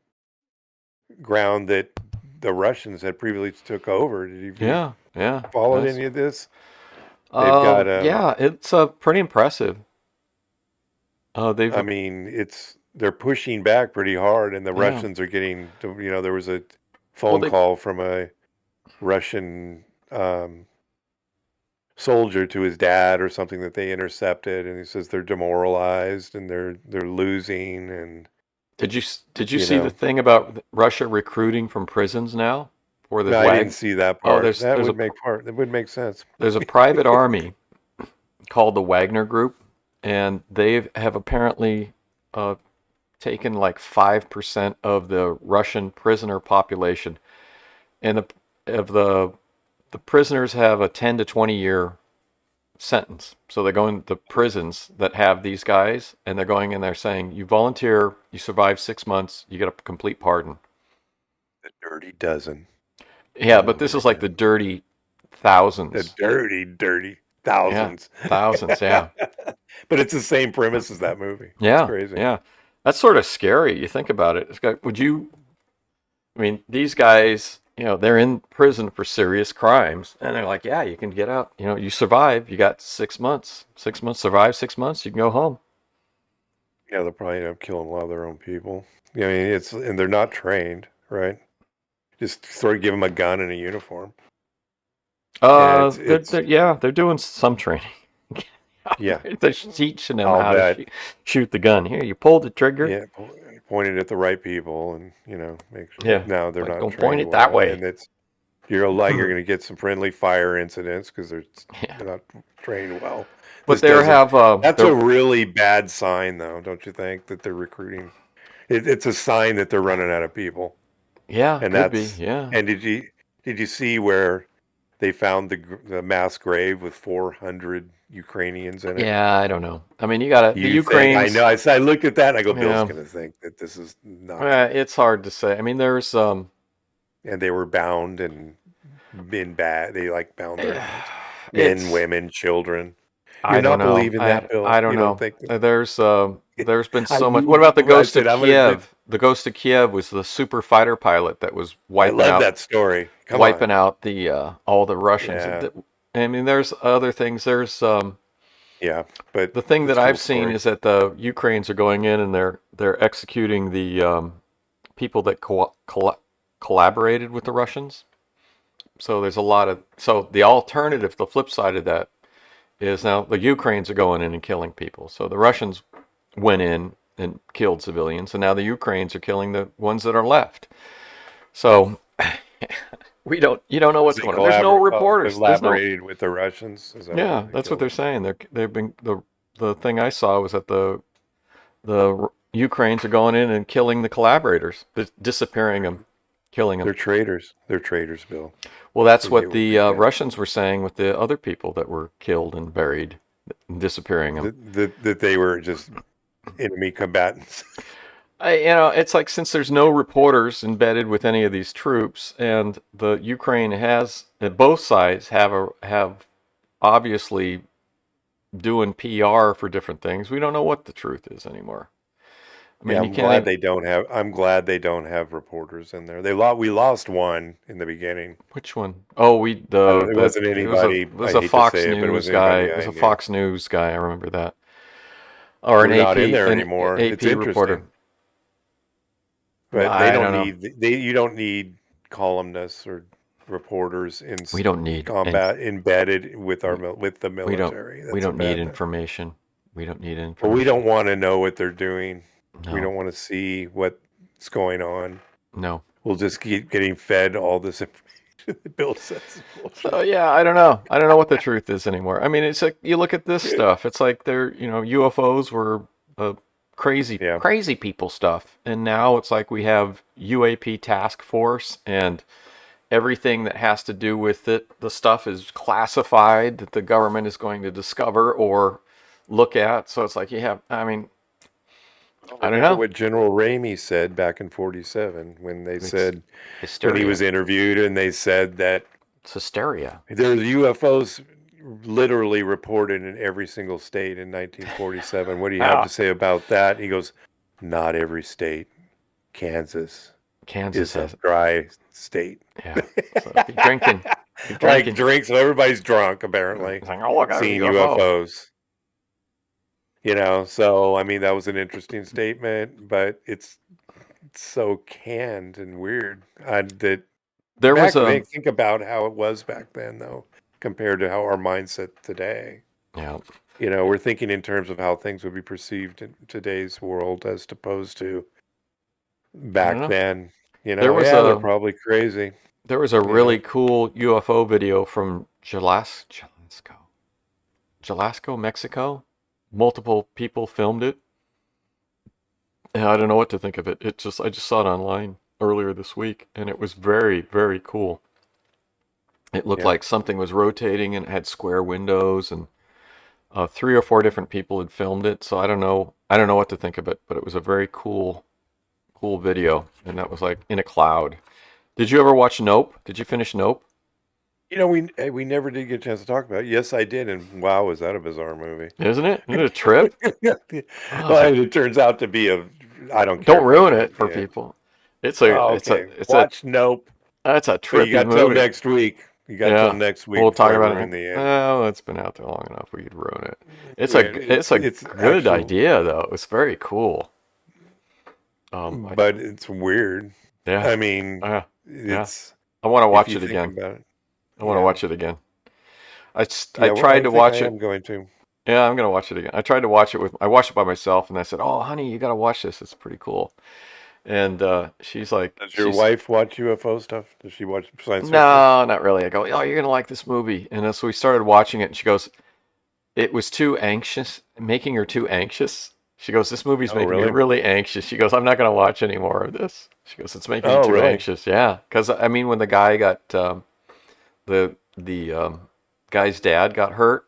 ground that the Russians had previously took over. Did you Yeah, yeah. followed That's any of this? They've got yeah. It's pretty impressive. They've I mean, they're pushing back pretty hard, and the yeah. Russians are getting. There was a Well, phone call from a Russian soldier to his dad or something that they intercepted, and he says they're demoralized and they're losing, and did you you see the know. thing about Russia recruiting from prisons now for the No, I didn't WAG? see that Oh, part. That would make sense. there's a private army called the Wagner Group, and they have apparently uh, taken like 5% of the Russian prisoner population, and the prisoners have a 10 to 20 year sentence. So they're going to prisons that have these guys, and they're going in there saying, "You volunteer, you survive 6 months, you get a complete pardon." The dirty dozen. Yeah, but Oh this my is like the God. dirty The thousands. dirty Yeah, thousands. thousands. Yeah, But it's the same premise as that movie. It's yeah, crazy. yeah. That's sort of scary. You think about it. Would you? I mean, these guys, they're in prison for serious crimes, and they're like, "Yeah, you can get out. You survive. You got 6 months. 6 months, survive 6 months. You can go home." Yeah, they'll probably end up killing a lot of their own people. I mean, and they're not trained, right? Just sort of give them a gun and a uniform, and They're doing some training. yeah, They're teaching them I'll how to bet. shoot the gun. Here, you pull the trigger. Yeah, pointed at the right people, and make sure. Yeah, Now they're like not don't point trained it that well, way. and you're going to get some friendly fire incidents because Yeah, they're not trained well. but This they doesn't. have That's a really bad sign, though, don't you think? That they're recruiting. It's a sign that they're running out of people, yeah, and could be, that's. yeah. And did you see where they found the mass grave with 400 Ukrainians in it? Yeah, I don't know. I mean, you got the You think I know? Ukraine's. I looked at that and I go, Bill's Yeah, going to think that this is nuts. it's hard to say. I mean, there's and they were bound and been bad. They like bound their hands. Men, It's women, children. I You're don't not know. believing that, Bill. I don't You don't know. think that? There's been I so much. What about the you. I Ghost said of I'm gonna. Kiev? The Ghost of Kiev was the super fighter pilot that was I love that story. Come on. wiping out the all the Russians. Yeah, I mean, there's other things. There's yeah. But the thing it's that a cool I've seen story. is that the Ukrainians are going in and they're executing the people that collaborated with the Russians. So there's a lot of the alternative, the flip side of that is now the Ukrainians are going in and killing people. So the Russians went in and killed civilians, and now the Ukrainians are killing the ones that are left. So you don't know what's They going on. There's no reporters. There's no collaborated with the Russians. Is that why Yeah, they that's what killed they're them? saying. They've been the thing I saw was that the Ukrainians are going in and killing the collaborators, disappearing them, killing them. They're traitors. They're traitors, Bill. Well, that's They what get what the they get. Russians were saying with the other people that were killed and buried, disappearing them. That they were just enemy combatants. It's like since there's no reporters embedded with any of these troops, and the Ukraine has, both sides have obviously doing PR for different things. We don't know what the truth is anymore. I Yeah, mean, you can't even. I'm glad they don't have reporters in there. We lost one in the beginning. Which one? Oh, we I don't. the It the wasn't it was a anybody. it I was a hate to Fox say it, but it News was guy. anybody It was I a knew. Fox News guy. I remember that. Or They're not in there An anymore. It's AP reporter. interesting, but they I don't don't know. need. You don't need columnists or reporters in We don't need combat embedded with we, with the we don't military. we That's a don't need bad thing. information. We don't need Well, we information. don't want to know what they're doing. We No, don't want to see what's going on. no. We'll just keep getting fed all this information that Bill says is bullshit. So yeah, I don't know. I don't know what the truth is anymore. I mean, it's like you look at this stuff. It's like UFOs were Yeah. crazy people stuff, and now it's like we have UAP task force and everything that has to do with it. The stuff is classified that the government is going to discover or look at. So it's like you have. I mean, Well, I don't remember know. what General Ramey said back in 47 when they It's said, when he hysteria. was interviewed, and they said that It's hysteria. there's UFOs literally reported in every single state in 1947. What do you have to Ah, say about that? He goes, not every state. Kansas Kansas is a has. dry state. Yeah. So be drinking. Be Like drinking. drinks, so everybody's drunk apparently, It's like, oh, look, I got a seeing UFO. UFOs. So I mean that was an interesting statement, but it's so canned and weird. That There was back a. then, think about how it was back then, though, compared to how our mindset today. Yeah. We're thinking in terms of how things would be perceived in today's world as opposed to I don't back know. then. There was Yeah, they're a. probably crazy. There was a You know, really cool UFO video from Jalisco, Mexico. Multiple people filmed it. And I don't know what to think of it. I just saw it online earlier this week, and it was very, very cool. It looked yeah. like something was rotating and it had square windows, and three or four different people had filmed it. So I don't know. I don't know what to think of it, but it was a very cool video, and that was like in a cloud. Did you ever watch Nope? Did you finish Nope? We never did get a chance to talk about it. Yes, I did, and wow, was that a bizarre movie? Isn't it? Isn't it a trip? Well, Oh, it turns out to be I don't care don't if I ruin do it it. for Yeah. people. Oh, okay. It's a Watch Nope. That's a But you trippy got till movie. next week. You got till Yeah, next week we'll before talk I about ruin it. the end. Oh, it's been out there long enough. We could ruin it. It's It's a it's good actual, idea though. It's very cool. I, but it's weird. yeah, I mean, yeah, yeah. it's I want to if watch you it think again. about it. I want to Yeah, watch it again. I yeah. Well, tried I to think I watch it. am going to. Yeah, I'm gonna watch it again. I tried to watch it with. I watched it by myself, and I said, "Oh, honey, you gotta watch this. It's pretty cool." And she's like, Does your wife watch UFO stuff? Does she watch science fiction? no, not really. I go, "Oh, you're gonna like this movie." And so we started watching it, and she goes, "It was too anxious, making her too anxious." She goes, "This movie's Oh, making me really? really anxious." She goes, "I'm not gonna watch any more of this." She goes, "It's making me Oh, too really? anxious." Yeah, because I mean, when the guy got the guy's dad got hurt.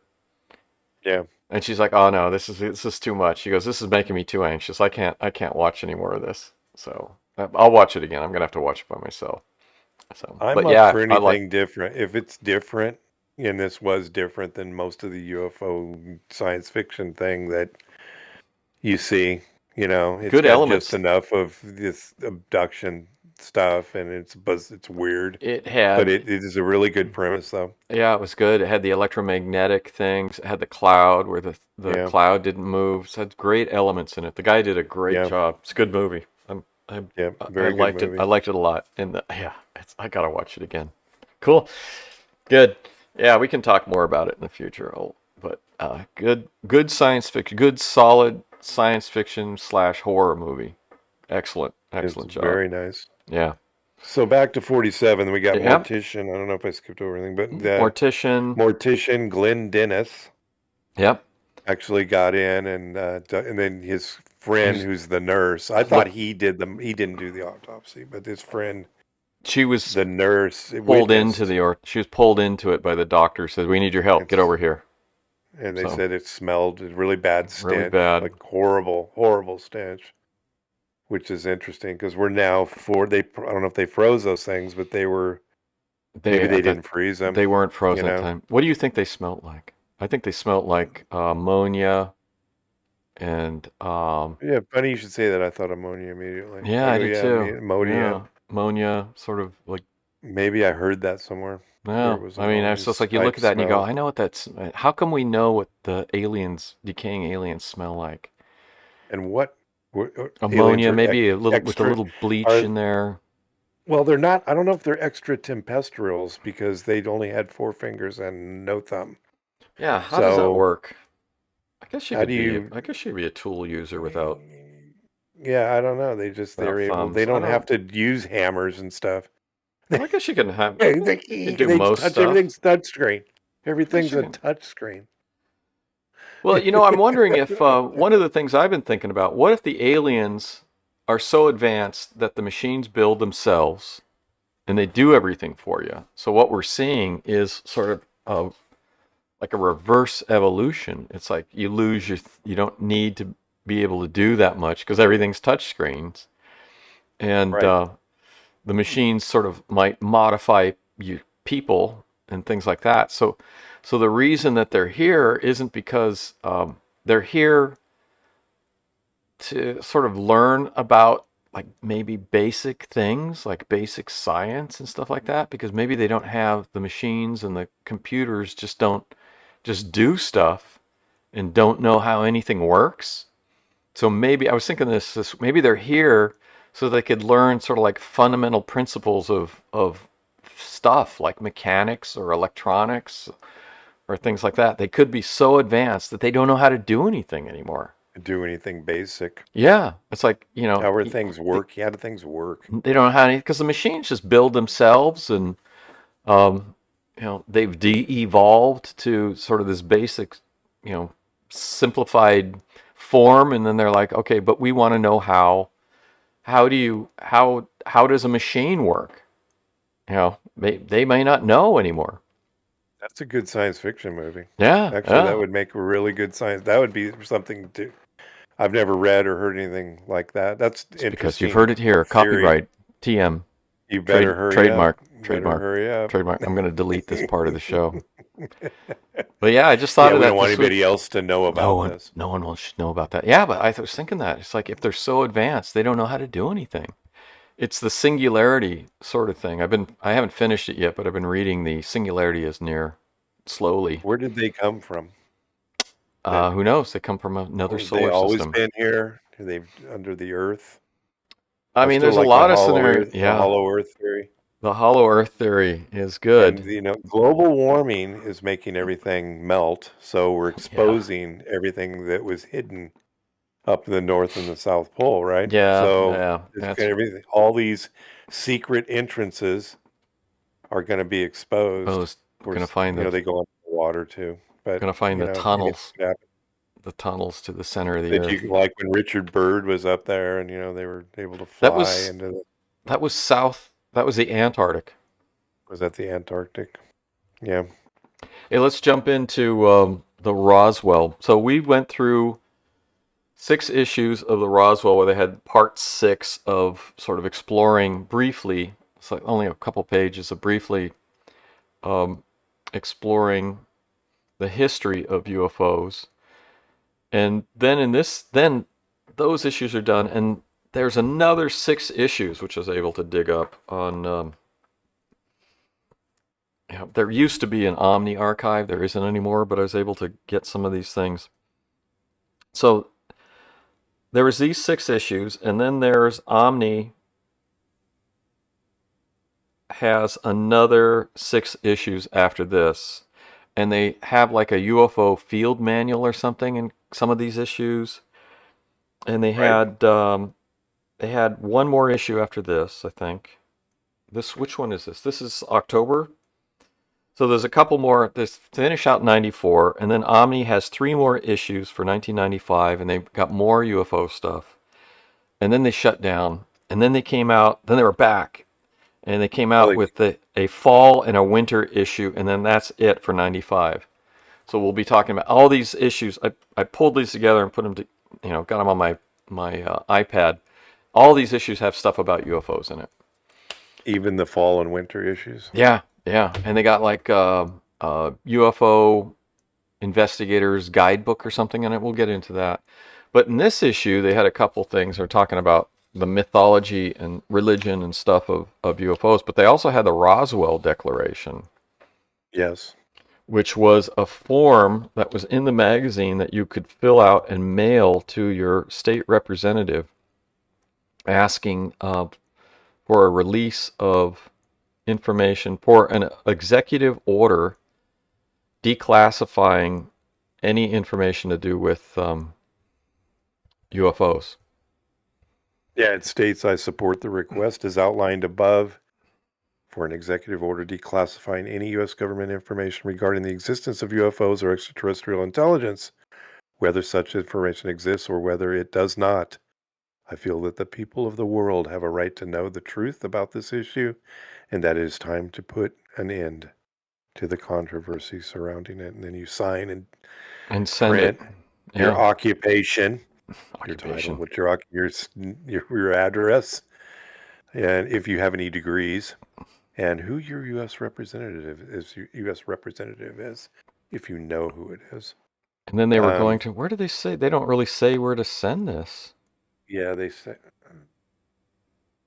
Yeah. And she's like, "Oh no, this is too much." She goes, "This is making me too anxious. I can't watch any more of this." So I'll watch it again. I'm gonna have to watch it by myself. So, I'm but up yeah, for I like. anything different. If it's different, and this was different than most of the UFO science fiction thing that you see, it's Good got just elements. enough of this abduction stuff, and it's weird, It but had, it is a really good premise, though. yeah, it was good. It had the electromagnetic things. It had the cloud where the Yeah, cloud didn't move. So it had great elements in it. The guy did a great yeah, job. It's a good movie. I yeah. I Very good liked it. I movie. liked it a lot. And yeah, I gotta watch it again. Cool. Good. Yeah, we can talk more about it in the future. But good science fiction, good solid science fiction slash horror movie. Excellent, It's excellent job. very nice. Yeah, So back to 47, we got yeah. Mortician. I don't know if I skipped over anything, but the Mortician. Mortician Glenn Dennis Yep. actually got in, and then his friend, He's who's the nurse. I thought pulled. he didn't do the autopsy, but his friend, She was the nurse, pulled into witnessed, she was pulled into it by the doctor. Said, "We need your help. Get and, over here." and they So said it smelled a really bad really stench, bad. like horrible, horrible stench, which is interesting because we're now I don't know if they froze those things, but maybe they That didn't freeze them, they weren't you frozen at the know? time. What do you think they smelled like? I think they smelled like ammonia and Yeah, funny you should say that. I thought ammonia immediately. yeah, I I go, did yeah, too. ammonia. Yeah, ammonia, sort of like. Maybe I heard that somewhere where it No, was I mean, ammonia it's just like you look type at that and you go, smell. I know what that's. How come we know what the decaying aliens smell like? And what aliens Ammonia, are maybe a little with a extra little bleach are in there. well, they're not. I don't know if they're extra tempestrals because they'd only had four fingers and no thumb. Yeah, how does that So work? I guess she how could do be. you? I guess she'd be a tool user without Yeah, I don't know. They're able. They thumbs. I don't have don't. to use hammers and stuff. Well, I guess you can have. They, You can they, do they most touch stuff. everything's touchscreen. I guess Everything's you a can. touch screen. Well, I'm wondering if one of the things I've been thinking about. What if the aliens are so advanced that the machines build themselves and they do everything for you? So what we're seeing is sort of like a reverse evolution. It's like you don't need to be able to do that much because everything's touch screens, and Right. the machines sort of might modify you people and things like that. So the reason that they're here isn't because they're here to sort of learn about like maybe basic things like basic science and stuff like that, because maybe they don't have the machines and the computers just do stuff and don't know how anything works. So maybe I was thinking this maybe they're here so they could learn sort of like fundamental principles of stuff like mechanics or electronics or things like that. They could be so advanced that they don't know how to do anything anymore. Do anything basic. Yeah, it's like, How are things work? How do things work? they don't know how to, because the machines just build themselves, and um, they've de-evolved to sort of this basic, simplified form, and then they're like, okay, but we want to know how does a machine work? They may not know anymore. That's a good science fiction movie. Yeah, Actually, that yeah. would make a really good science. That would be something to. I've never read or heard anything like that. That's It's because you've heard interesting it here. theory. Copyright, TM, You better hurry up. trademark, You better trademark, hurry up. trademark. I'm going to delete this part of the show. But yeah, I just thought Yeah, of we that don't want this week. anybody else to know about this. No one will know about that. Yeah, but I was thinking that it's like if they're so advanced, they don't know how to do anything. It's the singularity sort of thing. I haven't finished it yet, but I've been reading the Singularity is Near slowly. Where did they come from? Then Who knows? They come from another they solar always system. been here. They've under the earth. I I mean, still there's a like the lot of scenarios. the Yeah, hollow earth theory. the hollow Earth theory is And good. global warming is making everything melt, so we're Yeah, exposing everything that was hidden up in the North and the South Pole, right? yeah, So yeah. it's gonna everything. All these secret entrances are going to be exposed. Exposed. Of course, they go under the water too. But Gonna find the anything tunnels, could happen. to the center of the That Earth. you like when Richard Byrd was up there, and they were able to That fly was into the. that was south. That was the Antarctic. Was that the Antarctic? Yeah. Hey, let's jump into the Roswell. So we went through 6 issues of the Roswell, where they had part 6 of sort of exploring briefly It's like only a couple pages of briefly exploring the history of UFOs. And then those issues are done, and there's another 6 issues which I was able to dig up on. There used to be an Omni archive. There isn't anymore, but I was able to get some of these things. So there was these 6 issues, and then there's Omni has another 6 issues after this, and they have like a UFO field manual or something in some of these issues, and Right. they had one more issue after this, I think. Which one is this? This is October. So there's a couple more. This finish out 94, and then Omni has 3 more issues for 1995, and they've got more UFO stuff. And then they shut down, and then they came out. Then they were back, and they came Well, out with a fall and a winter issue, and then that's it for 95. So we'll be talking about all these issues. I pulled these together and put them to, got them on my iPad. All these issues have stuff about UFOs in it. even the fall and winter issues. Yeah, yeah, and they got like UFO investigators guidebook or something in it. We'll get into that. But in this issue, they had a couple things. They're talking about the mythology and religion and stuff of UFOs, but they also had the Roswell Declaration, Yes. which was a form that was in the magazine that you could fill out and mail to your state representative asking for a release of information for an executive order declassifying any information to do with UFOs. Yeah, it states I support the request as outlined above for an executive order declassifying any U.S. government information regarding the existence of UFOs or extraterrestrial intelligence, whether such information exists or whether it does not. I feel that the people of the world have a right to know the truth about this issue, and that it is time to put an end to the controversy surrounding it. And then you sign and And send it. print your Yeah. occupation, your title, Occupation. what your address, and if you have any degrees, and who your U.S. representative is, if you know who it is. And then they were Um, going to, where do they say? They don't really say where to send this. yeah, they say,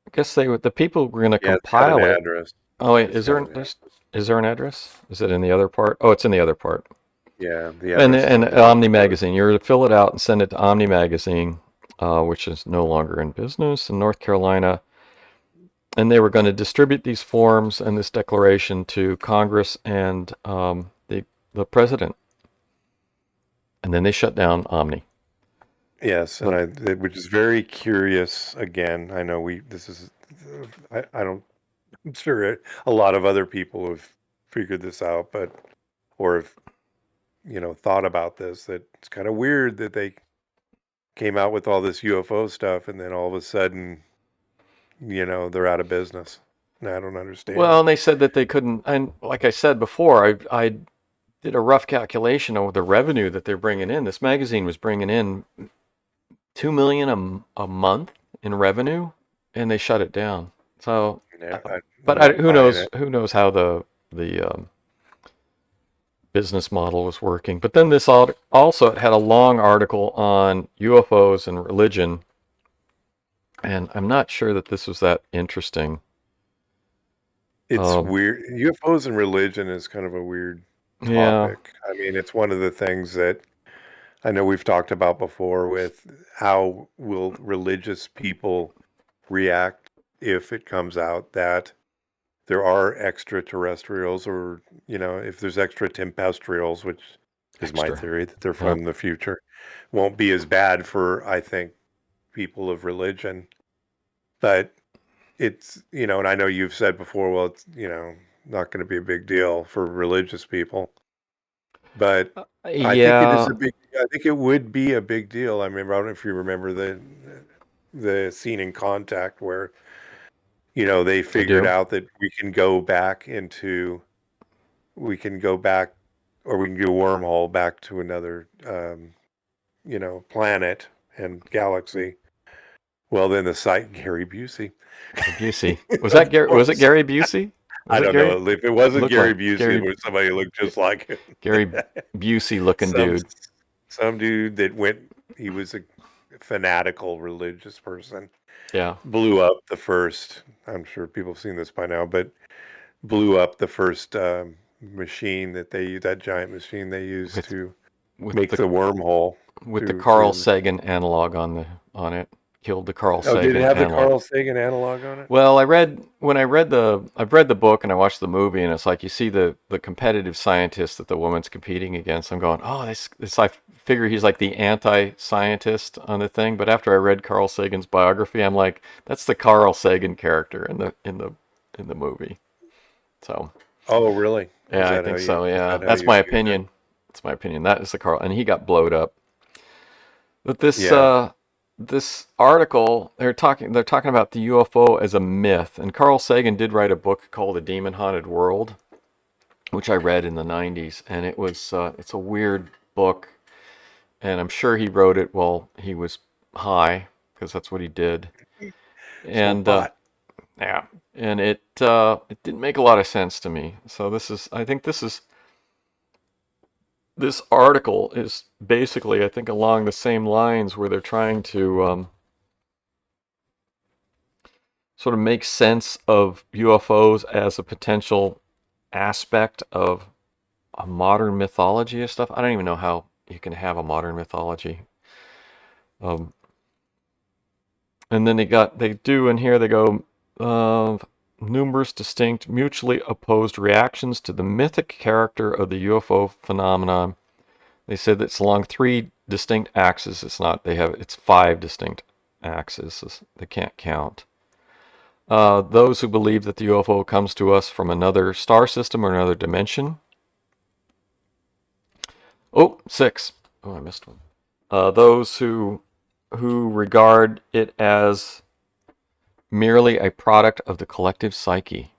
I guess the people were going to yeah, it's got an compile it. address. Oh wait, It's is got there an address. is there an address? Is it in the other part? Oh, it's in the other part. Yeah, the And address is and on the other Omni part. Magazine, you're to fill it out and send it to Omni Magazine, which is no longer in business in North Carolina. And they were going to distribute these forms and this declaration to Congress and the president. And then they shut down Omni. Yes, The, which is very curious. Again, I know I don't, I'm sure a lot of other people have figured this out, or have, thought about this, that it's kind of weird that they came out with all this UFO stuff and then all of a sudden, they're out of business. And I don't understand. well, and they said that they couldn't. And like I said before, I did a rough calculation of the revenue that they're bringing in. This magazine was bringing in $2 million a month in revenue, and they shut it down. So, Yeah, I'm but not who buying knows? it. Who knows how the business model was working? But then this also it had a long article on UFOs and religion, and I'm not sure that this was that interesting. It's Um, weird. UFOs and religion is kind of a weird yeah, topic. I mean, it's one of the things that I know we've talked about before with how will religious people react if it comes out that there are extraterrestrials, or, if there's extraterrestrials, which is my extra. theory, that they're Yeah, from the future, won't be as bad for, I think, people of religion. But it's, and I know you've said before, well, it's, not going to be a big deal for religious people. But yeah, I think it would be a big deal. I mean, I don't know if you remember the scene in Contact where, they I figured do. out that we can go back, or we can do a wormhole back to another, planet and galaxy. Well, then the site Gary Busey. Busey. Was that Gary? Was it Gary Busey? Was I it don't Gary? know. If it wasn't Looked Gary like Busey, it Gary. was somebody who looked just like him. Gary Busey looking some dude. some dude that went. He was a fanatical religious person. Yeah. Blew up the first. I'm sure people have seen this by now, but blew up the first machine that that giant machine they used With to with make the the wormhole. with the To Carl to. Sagan analog on it. Killed the Carl Oh, did it Sagan have the analog. Carl Sagan analog on it? Well, I've read the book and I watched the movie, and it's like you see the competitive scientist that the woman's competing against. I'm going, oh, this I figure he's like the anti-scientist on the thing. But after I read Carl Sagan's biography, I'm like, that's the Carl Sagan character in the movie. So Oh, really? yeah, I think so. Is Yeah, that how that's you my see that? opinion. That's my opinion. That is the Carl, and he got blowed up. But Yeah. this article, they're talking about the UFO as a myth, and Carl Sagan did write a book called A Demon Haunted World, which I read in the 90s, and it's a weird book, and I'm sure he wrote it while he was high, because that's what he did. Smoke And pot. yeah, and it didn't make a lot of sense to me. So I think this article is basically, I think, along the same lines where they're trying to sort of make sense of UFOs as a potential aspect of a modern mythology and stuff. I don't even know how you can have a modern mythology. Um, and then they do in here, they go, numerous distinct, mutually opposed reactions to the mythic character of the UFO phenomenon. They said it's along three distinct axes. It's five distinct axes. They can't count. Those who believe that the UFO comes to us from another star system or another dimension. Oh, six. Oh, I missed one. Those who regard it as merely a product of the collective psyche.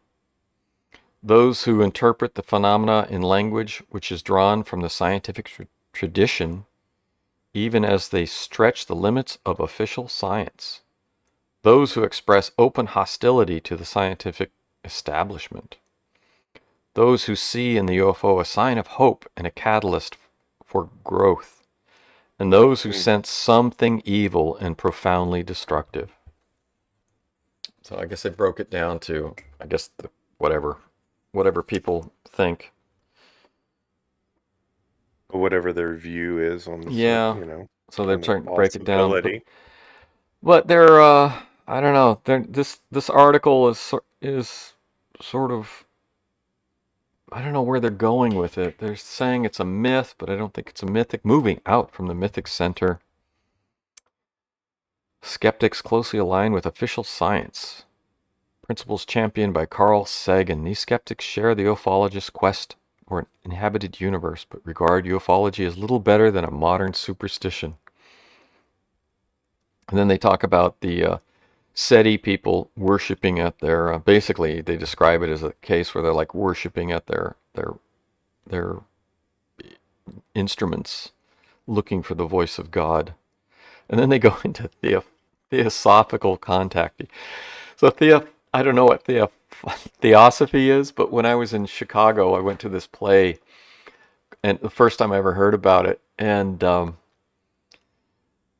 Those who interpret the phenomena in language which is drawn from the scientific tradition, even as they stretch the limits of official science. Those who express open hostility to the scientific establishment. Those who see in the UFO a sign of hope and a catalyst for growth. And those who sense something evil and profoundly destructive. So I guess they broke it down to, whatever people think. Whatever their view is on the, Yeah. So they're on the trying to break it down, possibility. but they're I don't know. This article is sort of, I don't know where they're going with it. They're saying it's a myth, but I don't think it's a mythic. Moving out from the mythic center. Skeptics closely aligned with official science. Principles championed by Carl Sagan. These skeptics share the ufologist's quest for an inhabited universe, but regard ufology as little better than a modern superstition. And then they talk about the SETI people worshiping at their, basically they describe it as a case where they're like worshiping at their instruments, looking for the voice of God. And then they go into theosophical contact. So I don't know what theosophy is, but when I was in Chicago, I went to this play, and the first time I ever heard about it, and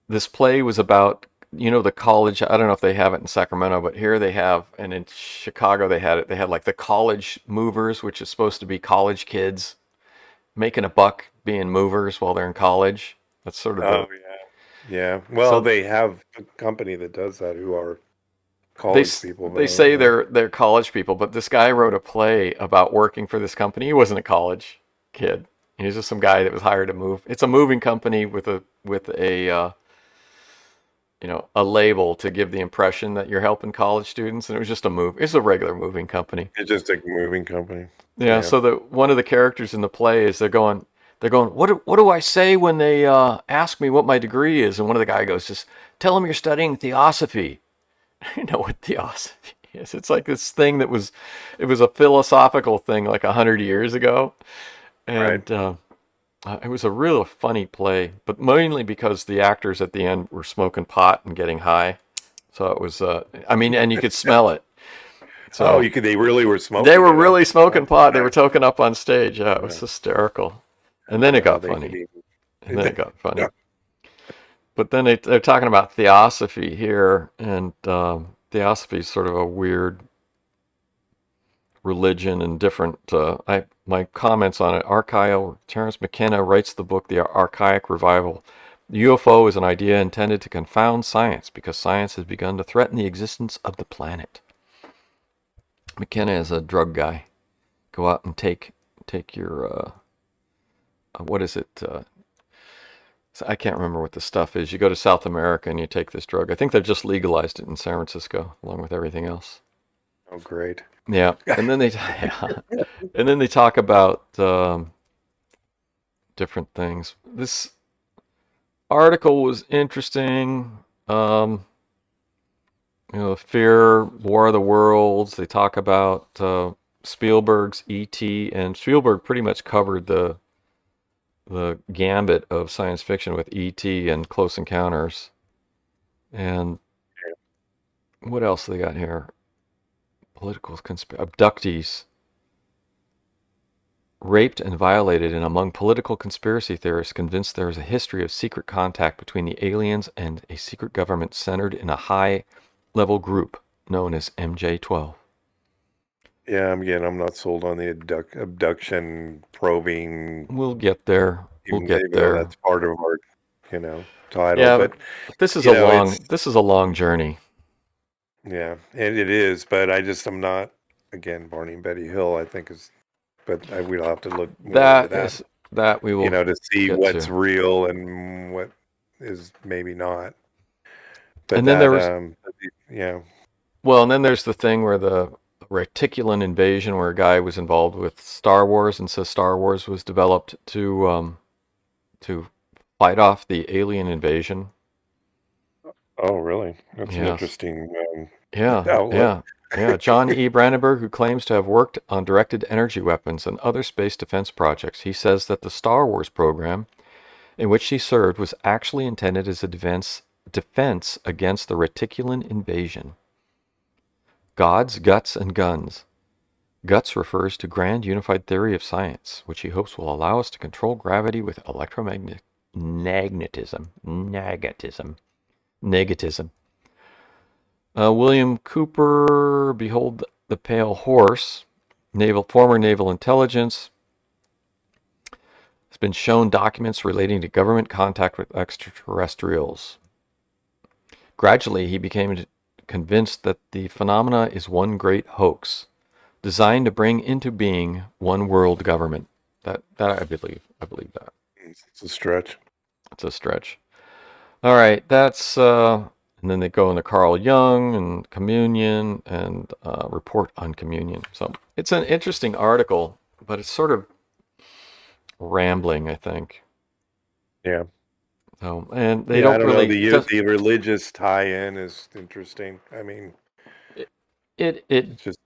this play was about, the college. I don't know if they have it in Sacramento, but here they have, and in Chicago they had it. They had like the college movers, which is supposed to be college kids making a buck being movers while they're in college. That's sort of Oh, the. yeah. Well, So they have a company that does that who are they college people, but they say they're college people, but this guy wrote a play about working for this company. He wasn't a college kid. He was just some guy that was hired to move. It's a moving company with a a label to give the impression that you're helping college students, and it was just a move. It's a regular moving company. it's just a moving company. Yeah. Yeah. So one of the characters in the play is they're going, what do I say when they ask me what my degree is? And one of the guy goes, just tell them you're studying theosophy. You know what theosophy is? It's like this thing it was a philosophical thing like 100 years ago, and Right. it was a real funny play, but mainly because the actors at the end were smoking pot and getting high. So it was, I mean, and you could smell it. Oh, So they really were they smoking were it, huh? really smoking pot. They were Nice. toking up on stage. Yeah, it was Yeah. hysterical. And then it Well, got they could funny. even. And then it got funny. But then they're talking about theosophy here, and theosophy is sort of a weird religion and different. My comments on it. Terence McKenna writes the book The Archaic Revival. The UFO is an idea intended to confound science because science has begun to threaten the existence of the planet. McKenna is a drug guy. Go out and take your what is it? I can't remember what the stuff is. You go to South America and you take this drug. I think they've just legalized it in San Francisco, along with everything else. Oh, great. Yeah, and then and then they talk about different things. This article was interesting. Fear, War of the Worlds. They talk about Spielberg's E.T. and Spielberg pretty much covered the gambit of science fiction with E.T. and Close Encounters. And what else they got here? Political abductees raped and violated, and among political conspiracy theorists convinced there is a history of secret contact between the aliens and a secret government centered in a high-level group known as MJ-12. Yeah, I'm not sold on the abduction probing. We'll get there. We'll Even get though there. that's part of our, title. Yeah, But but this is it's a long journey. yeah, and it is. But I'm not. Again, Barney and Betty Hill, I think is. But we'll have to look more into that. That we will To see get what's to. real and what is maybe not. But And then there was yeah. Well, and then there's the thing where the reticulan invasion, where a guy was involved with Star Wars and says Star Wars was developed to fight off the alien invasion. Oh, really? That's an Yes. interesting Yeah, outlook. yeah, yeah. John E. Brandenburg, who claims to have worked on directed energy weapons and other space defense projects, he says that the Star Wars program in which he served was actually intended as a defense against the reticulan invasion. Gods, Guts, and Guns. Guts refers to grand unified theory of science, which he hopes will allow us to control gravity with negativism. William Cooper, Behold the Pale Horse, former naval intelligence, has been shown documents relating to government contact with extraterrestrials. Gradually, he became convinced that the phenomena is one great hoax, designed to bring into being one world government. That I believe. I believe that. It's a stretch. It's a stretch. All right, that's and then they go into Carl Jung and communion and report on communion. So it's an interesting article, but it's sort of rambling, I think. Yeah. And they I don't don't really. know. The religious tie-in is interesting. I mean, it just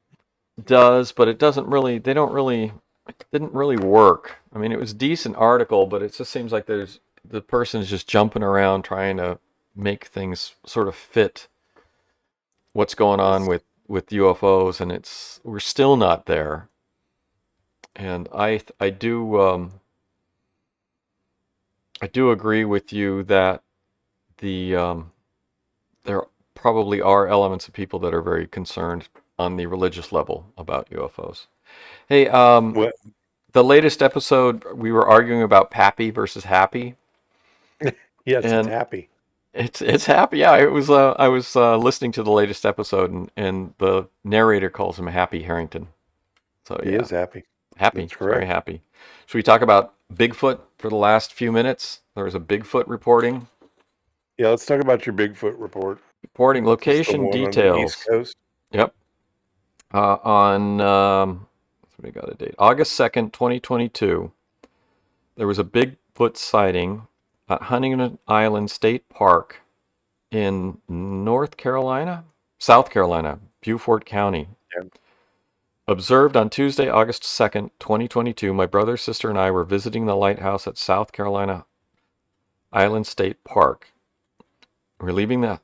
does, but it doesn't really. They don't really. It didn't really work. I mean, it was a decent article, but it just seems like the person is just jumping around trying to make things sort of fit what's going on with UFOs, and we're still not there. And I do agree with you that there probably are elements of people that are very concerned on the religious level about UFOs. Hey, the latest episode we were arguing about Pappy versus Happy. yes, And it's happy. It's happy. Yeah, it was. I was listening to the latest episode, and the narrator calls him Happy Harrington. So He is happy. happy. That's Very correct. happy. Should we talk about Bigfoot for the last few minutes? There was a Bigfoot reporting. Yeah, let's talk about your Bigfoot report. Reporting Is this the location one on the East details. Coast? Yep. On we got a date. August 2nd, 2022. There was a Bigfoot sighting at Huntington Island State Park in South Carolina, Beaufort County. Yeah. Observed on Tuesday, August 2nd, 2022, my brother, sister, and I were visiting the lighthouse at South Carolina Island State Park. We're leaving the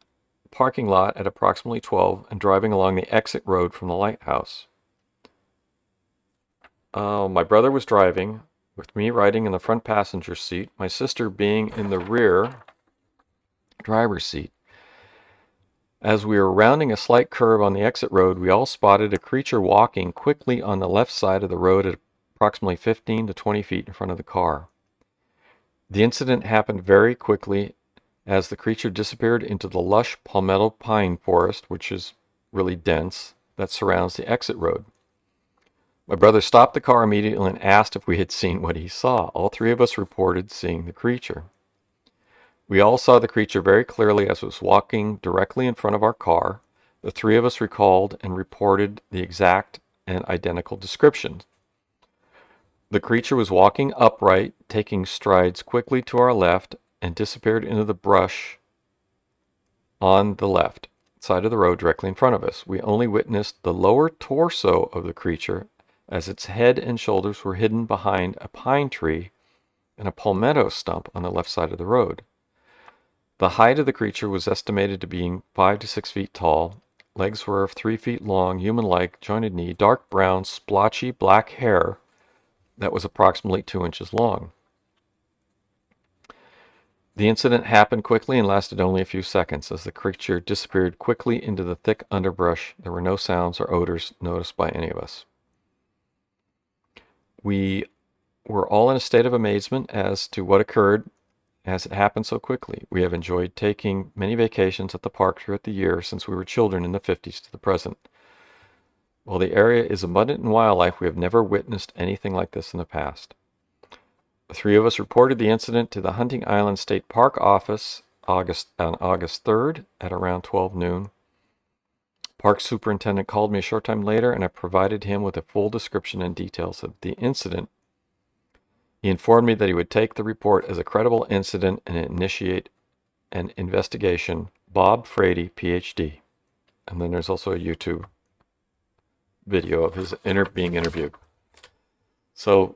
parking lot at approximately 12 and driving along the exit road from the lighthouse. My brother was driving, with me riding in the front passenger seat, my sister being in the rear driver's seat. As we were rounding a slight curve on the exit road, we all spotted a creature walking quickly on the left side of the road at approximately 15 to 20 feet in front of the car. The incident happened very quickly as the creature disappeared into the lush palmetto pine forest, which is really dense, that surrounds the exit road. My brother stopped the car immediately and asked if we had seen what he saw. All three of us reported seeing the creature. We all saw the creature very clearly as it was walking directly in front of our car. The three of us recalled and reported the exact and identical descriptions. The creature was walking upright, taking strides quickly to our left, and disappeared into the brush on the left side of the road directly in front of us. We only witnessed the lower torso of the creature as its head and shoulders were hidden behind a pine tree and a palmetto stump on the left side of the road. The height of the creature was estimated to be 5 to 6 feet tall. Legs were of 3 feet long, human-like, jointed knee, dark brown, splotchy black hair that was approximately 2 inches long. The incident happened quickly and lasted only a few seconds. As the creature disappeared quickly into the thick underbrush, there were no sounds or odors noticed by any of us. We were all in a state of amazement as to what occurred as it happened so quickly. We have enjoyed taking many vacations at the park throughout the year since we were children in the 50s to the present. While the area is abundant in wildlife, we have never witnessed anything like this in the past. The three of us reported the incident to the Hunting Island State Park office on August 3rd at around 12 noon. Park superintendent called me a short time later, and I provided him with a full description and details of the incident. He informed me that he would take the report as a credible incident and initiate an investigation. Bob Frady, PhD. And then there's also a YouTube video of his being interviewed. So,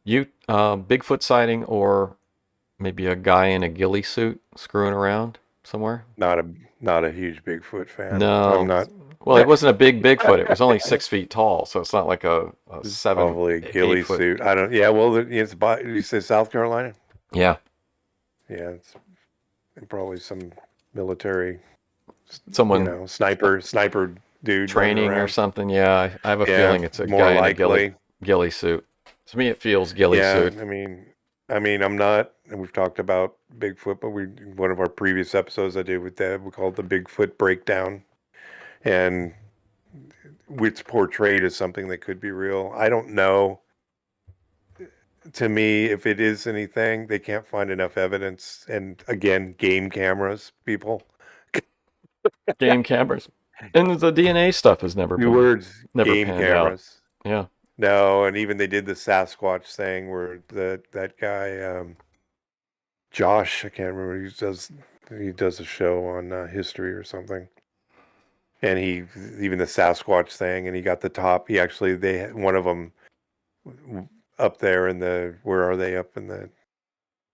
Bigfoot sighting, or maybe a guy in a ghillie suit screwing around somewhere? Not a huge Bigfoot fan. No. I'm not. Well, it wasn't a big Bigfoot. It was only 6 feet tall, so it's not like a It's 7, probably a 8 ghillie foot. suit. I don't. Yeah. Well, it's by. You say South Carolina? Yeah. Yeah. It's probably some military. Someone sniper dude running training or around. something. Yeah, I have a Yeah, feeling it's a more guy in a likely. ghillie suit. To me, it feels ghillie Yeah, suit. I mean, I'm not, and we've talked about Bigfoot, but one of our previous episodes I did with Deb, we called it the Bigfoot breakdown, and it's portrayed as something that could be real. I don't know. To me, if it is anything, they can't find enough evidence. And again, game cameras, people. Game cameras. And the DNA stuff has never New words, game panned out. cameras. Yeah. No, and even they did the Sasquatch thing where that guy, Josh, I can't remember, he does a show on history or something. And even the Sasquatch thing, and he got the top. They had one of them up there where are they up in the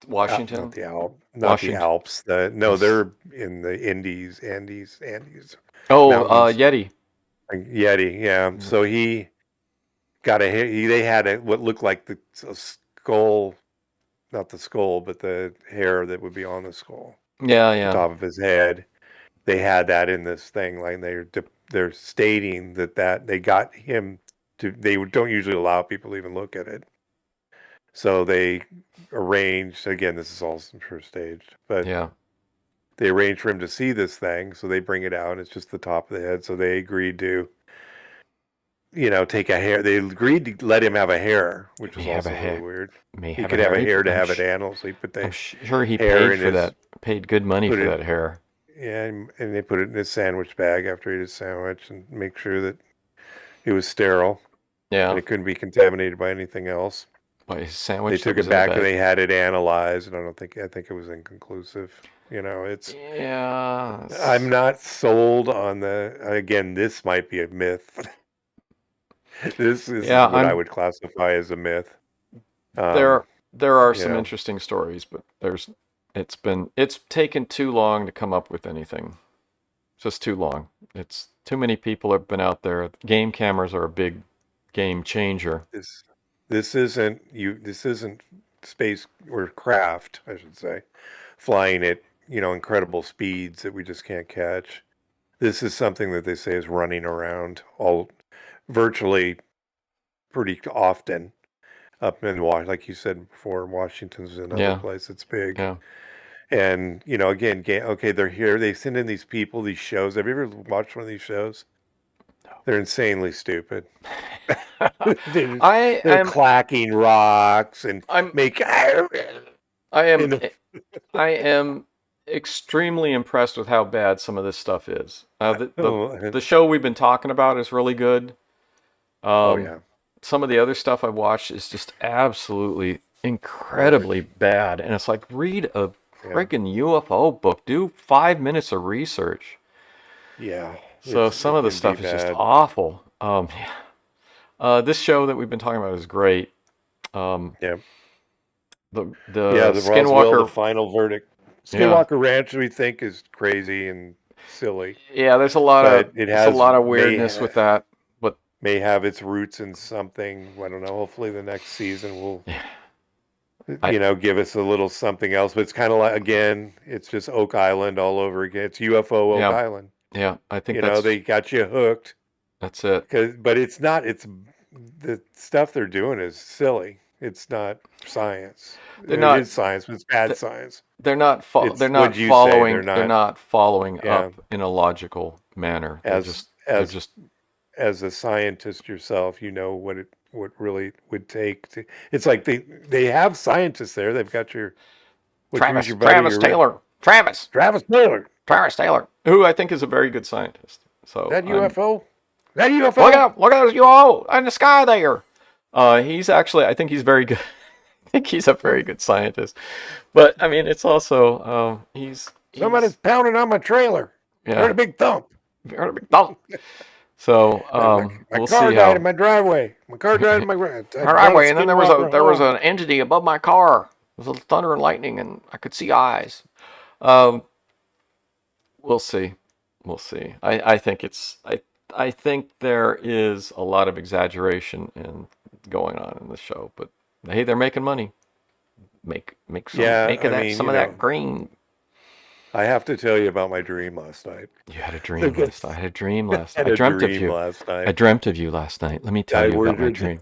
Washington? not the Washington. Alps. No, they're in the Andes Oh, mountains. Yeti. Yeti, yeah. So he got they had what looked like a skull, not the skull, but the hair that would be on the skull. Yeah. The top of his head. They had that in this thing, like they're stating that they got him to. They don't usually allow people to even look at it. So they arranged, again, this is all I'm sure staged, but yeah. They arranged for him to see this thing, so they bring it out. It's just the top of the head. So they agreed to, take a hair. They agreed to let him have a hair, which was also really weird. He could have a hair to have it handled. So he put the I'm sure he hair paid for that. Paid good money for that hair. Yeah, and they put it in his sandwich bag after he ate his sandwich and make sure that it was sterile. Yeah. And it couldn't be contaminated by anything else. By his sandwich. They took it back and they had it analyzed, and I think it was inconclusive. It's. Yeah. I'm not sold on again, this might be a myth. This is what I would classify as a myth. There are some interesting stories, but there's It's taken too long to come up with anything. Just too long. It's too many people have been out there. Game cameras are a big game changer. This this isn't space or craft, I should say, flying at, incredible speeds that we just can't catch. This is something that they say is running around all virtually pretty often up in Washington, like you said before, Washington's another Yeah, place that's big. yeah. And, again, okay, they're here. They send in these people, these shows. Have you ever watched one of these shows? They're insanely stupid. they're, I they're am clacking rocks and I'm make, I am and, I am extremely impressed with how bad some of this stuff is. The show we've been talking about is really good. oh Um, yeah, some of the other stuff I've watched is just absolutely incredibly garbage. bad, and it's like read a Yeah, friggin' UFO book. Do 5 minutes of research. yeah, So some it of the can be stuff is just bad. awful. Yeah. This show that we've been talking about is great. Um, Yeah, yeah. the The Roswell, the Skinwalker, final verdict. yeah, Skinwalker Ranch, we think, is crazy and silly, yeah. but There's a lot of weirdness with that, but may have its roots in something. I don't know. Hopefully, the next season will, yeah, I give us a little something else. But it's kind of like, again, it's just Oak Island all over again. It's UFO Oak yeah, Island. yeah. I think They got you hooked that's it. but it's not. It's the stuff they're doing is silly. It's not science. They're It not is science, but it's bad science. they're It's not what you say. following they're not following Yeah. up in a logical manner. As They're as just as a scientist yourself, you know what really would take to. It's like they have scientists there. They've got who's your buddy? Travis Taylor. Travis. Travis Miller. Travis Taylor, who I think is a very good scientist. So That I'm UFO? That UFO? look at this UFO in the sky there. He's actually I think he's very good. I think he's a very good scientist. But I mean, it's also Somebody's pounding on my trailer. Heard a yeah. big thump. So My we'll car see died in how my driveway. My car died in my driveway, and then there was home. an entity above my car. It was thunder and lightning, and I could see eyes. Um, we'll see. We'll see. I think there is a lot of exaggeration in going on in the show, but hey, they're making money. Yeah, Make of I that mean, some of that green. I have to tell you about my dream last night. You had a dream last night. I had a dream last night. Had I a dreamt of dream you. last I night. dreamt of you last night. Let me tell I you about my wondered dream.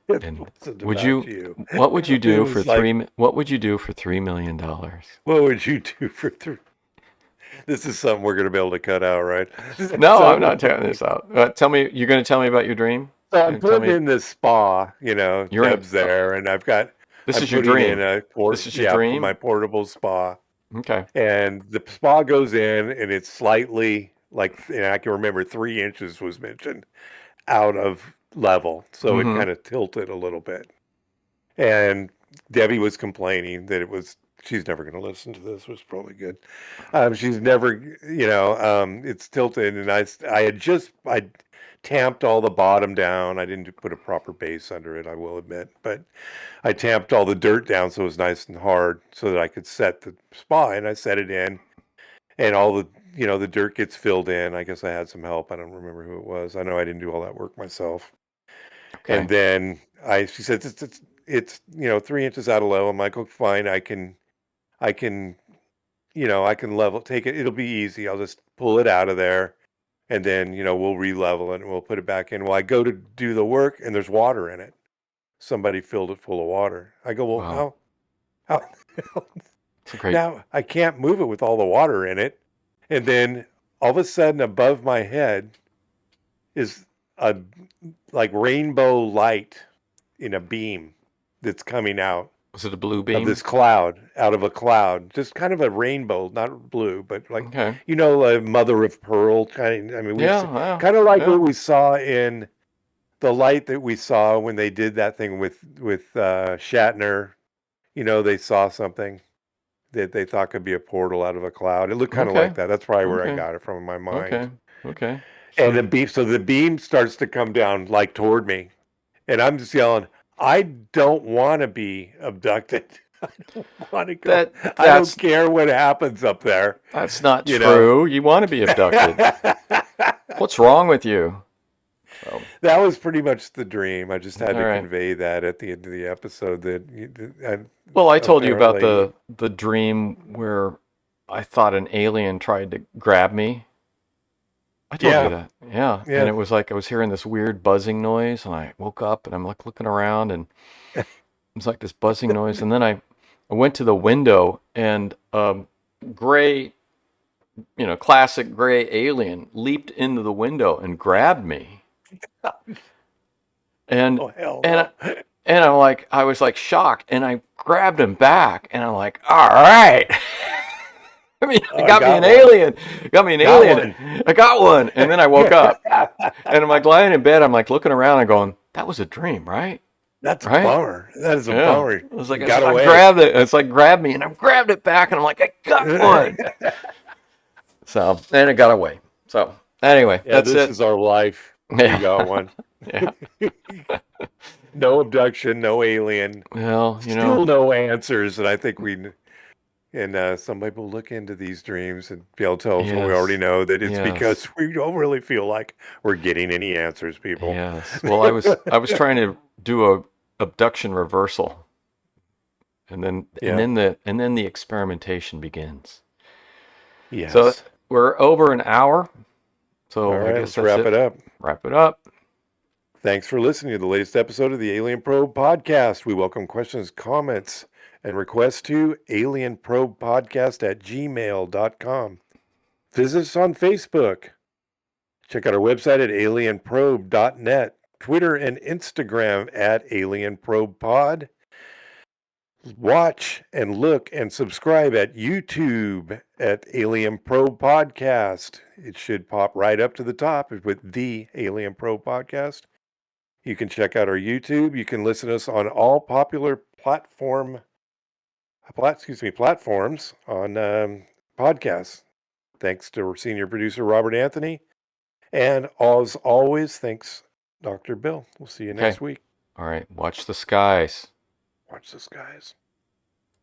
it And wasn't would about you? you. What would you It do for was like, What would you do for $3 million? what would you do for three? This is something we're going to be able to cut out, right? No, I'm So, not taking this out. Tell me, you're going to tell me about your dream? so I'm And tell putting me in this spa, you're in. Deb's there, and This I'm is your putting in dream. This is your my dream. portable spa. Okay. And the spa goes in, and it's slightly and I can remember 3 inches was mentioned out of level. So it Mm-hmm. kind of tilted a little bit. And Debbie was complaining that she's never going to listen to this, which is probably good. She's never, it's tilted. And I tamped all the bottom down. I didn't put a proper base under it, I will admit, but I tamped all the dirt down so it was nice and hard so that I could set the spa, and I set it in, and all the dirt gets filled in. I guess I had some help. I don't remember who it was. I know I didn't do all that work myself. And Okay. then she said, it's 3 inches out of level. I'm like, oh, fine. I can, I can level, take it. It'll be easy. I'll just pull it out of there, and then, we'll re-level it and we'll put it back in. Well, I go to do the work and there's water in it. Somebody filled it full of water. I go, well, Wow. how It's a great. now I can't move it with all the water in it. And then all of a sudden above my head is a like rainbow light in a beam that's coming out Was it a blue of beam? this cloud, out of a cloud, just kind of a rainbow, not blue, but like, Okay. a mother of pearl kind. I mean, Yeah. Yeah. kind of like Yeah. what we saw in the light that we saw when they did that thing with Shatner. They saw something that they thought could be a portal out of a cloud. It looked kind of Okay. like that. That's probably where I Okay. got it from in my mind. Okay. Okay. And So so the beam starts to come down like toward me, and I'm just yelling, "I don't want to be abducted." Want to go. That I don't that's care what happens up there. that's not You know. true. You want to be abducted. What's wrong with you? So, That was pretty much the dream. I just had all to right. convey that at the end of the episode Well, I told you about apparently, the dream where I thought an alien tried to grab me. I told you yeah, that. Yeah. And yeah. it was like I was hearing this weird buzzing noise and I woke up and I'm like looking around and it was like this buzzing noise. And then I went to the window and gray, classic gray alien leaped into the window and grabbed me. And Oh hell and no! and I was like shocked and I grabbed him back and I'm like, all right. I mean, Oh, I I got me got an one. alien. Got me an Got alien. one. I got one. And then I woke up. And I'm like lying in bed. I'm like looking around and going, that was a dream, right? That's a Right? bummer. That is a Yeah. bummer. It was like, Got I away. grabbed it. It's like, grabbed me. And I grabbed it back. And I'm like, I got one. So, and it got away. So, anyway, Yeah, that's this it. is our life. Yeah. We got one. Yeah. No abduction, no alien. Well, Still no answers. And I think some people look into these dreams and be able to tell us what we yes. already know, that it's Yes. because we don't really feel like we're getting any answers, people. Yes. Well, I was trying to do a abduction reversal. And then Yeah. and then the experimentation begins. Yes. So we're over an hour. So All I right, guess let's that's wrap it. it up. Wrap it up. Thanks for listening to the latest episode of the Alien Probe Podcast. We welcome questions, comments, and requests to alienprobepodcast@gmail.com. Visit us on Facebook. Check out our website at alienprobe.net, Twitter and Instagram at alienprobepod. Watch and look and subscribe at YouTube at Alien Probe Podcast. It should pop right up to the top with the Alien Probe Podcast. You can check out our YouTube. You can listen to us on all popular platforms on podcasts. Thanks to our senior producer, Robert Anthony. And as always, thanks, Dr. Bill. We'll see you next week. All right. Watch the skies. Watch the skies.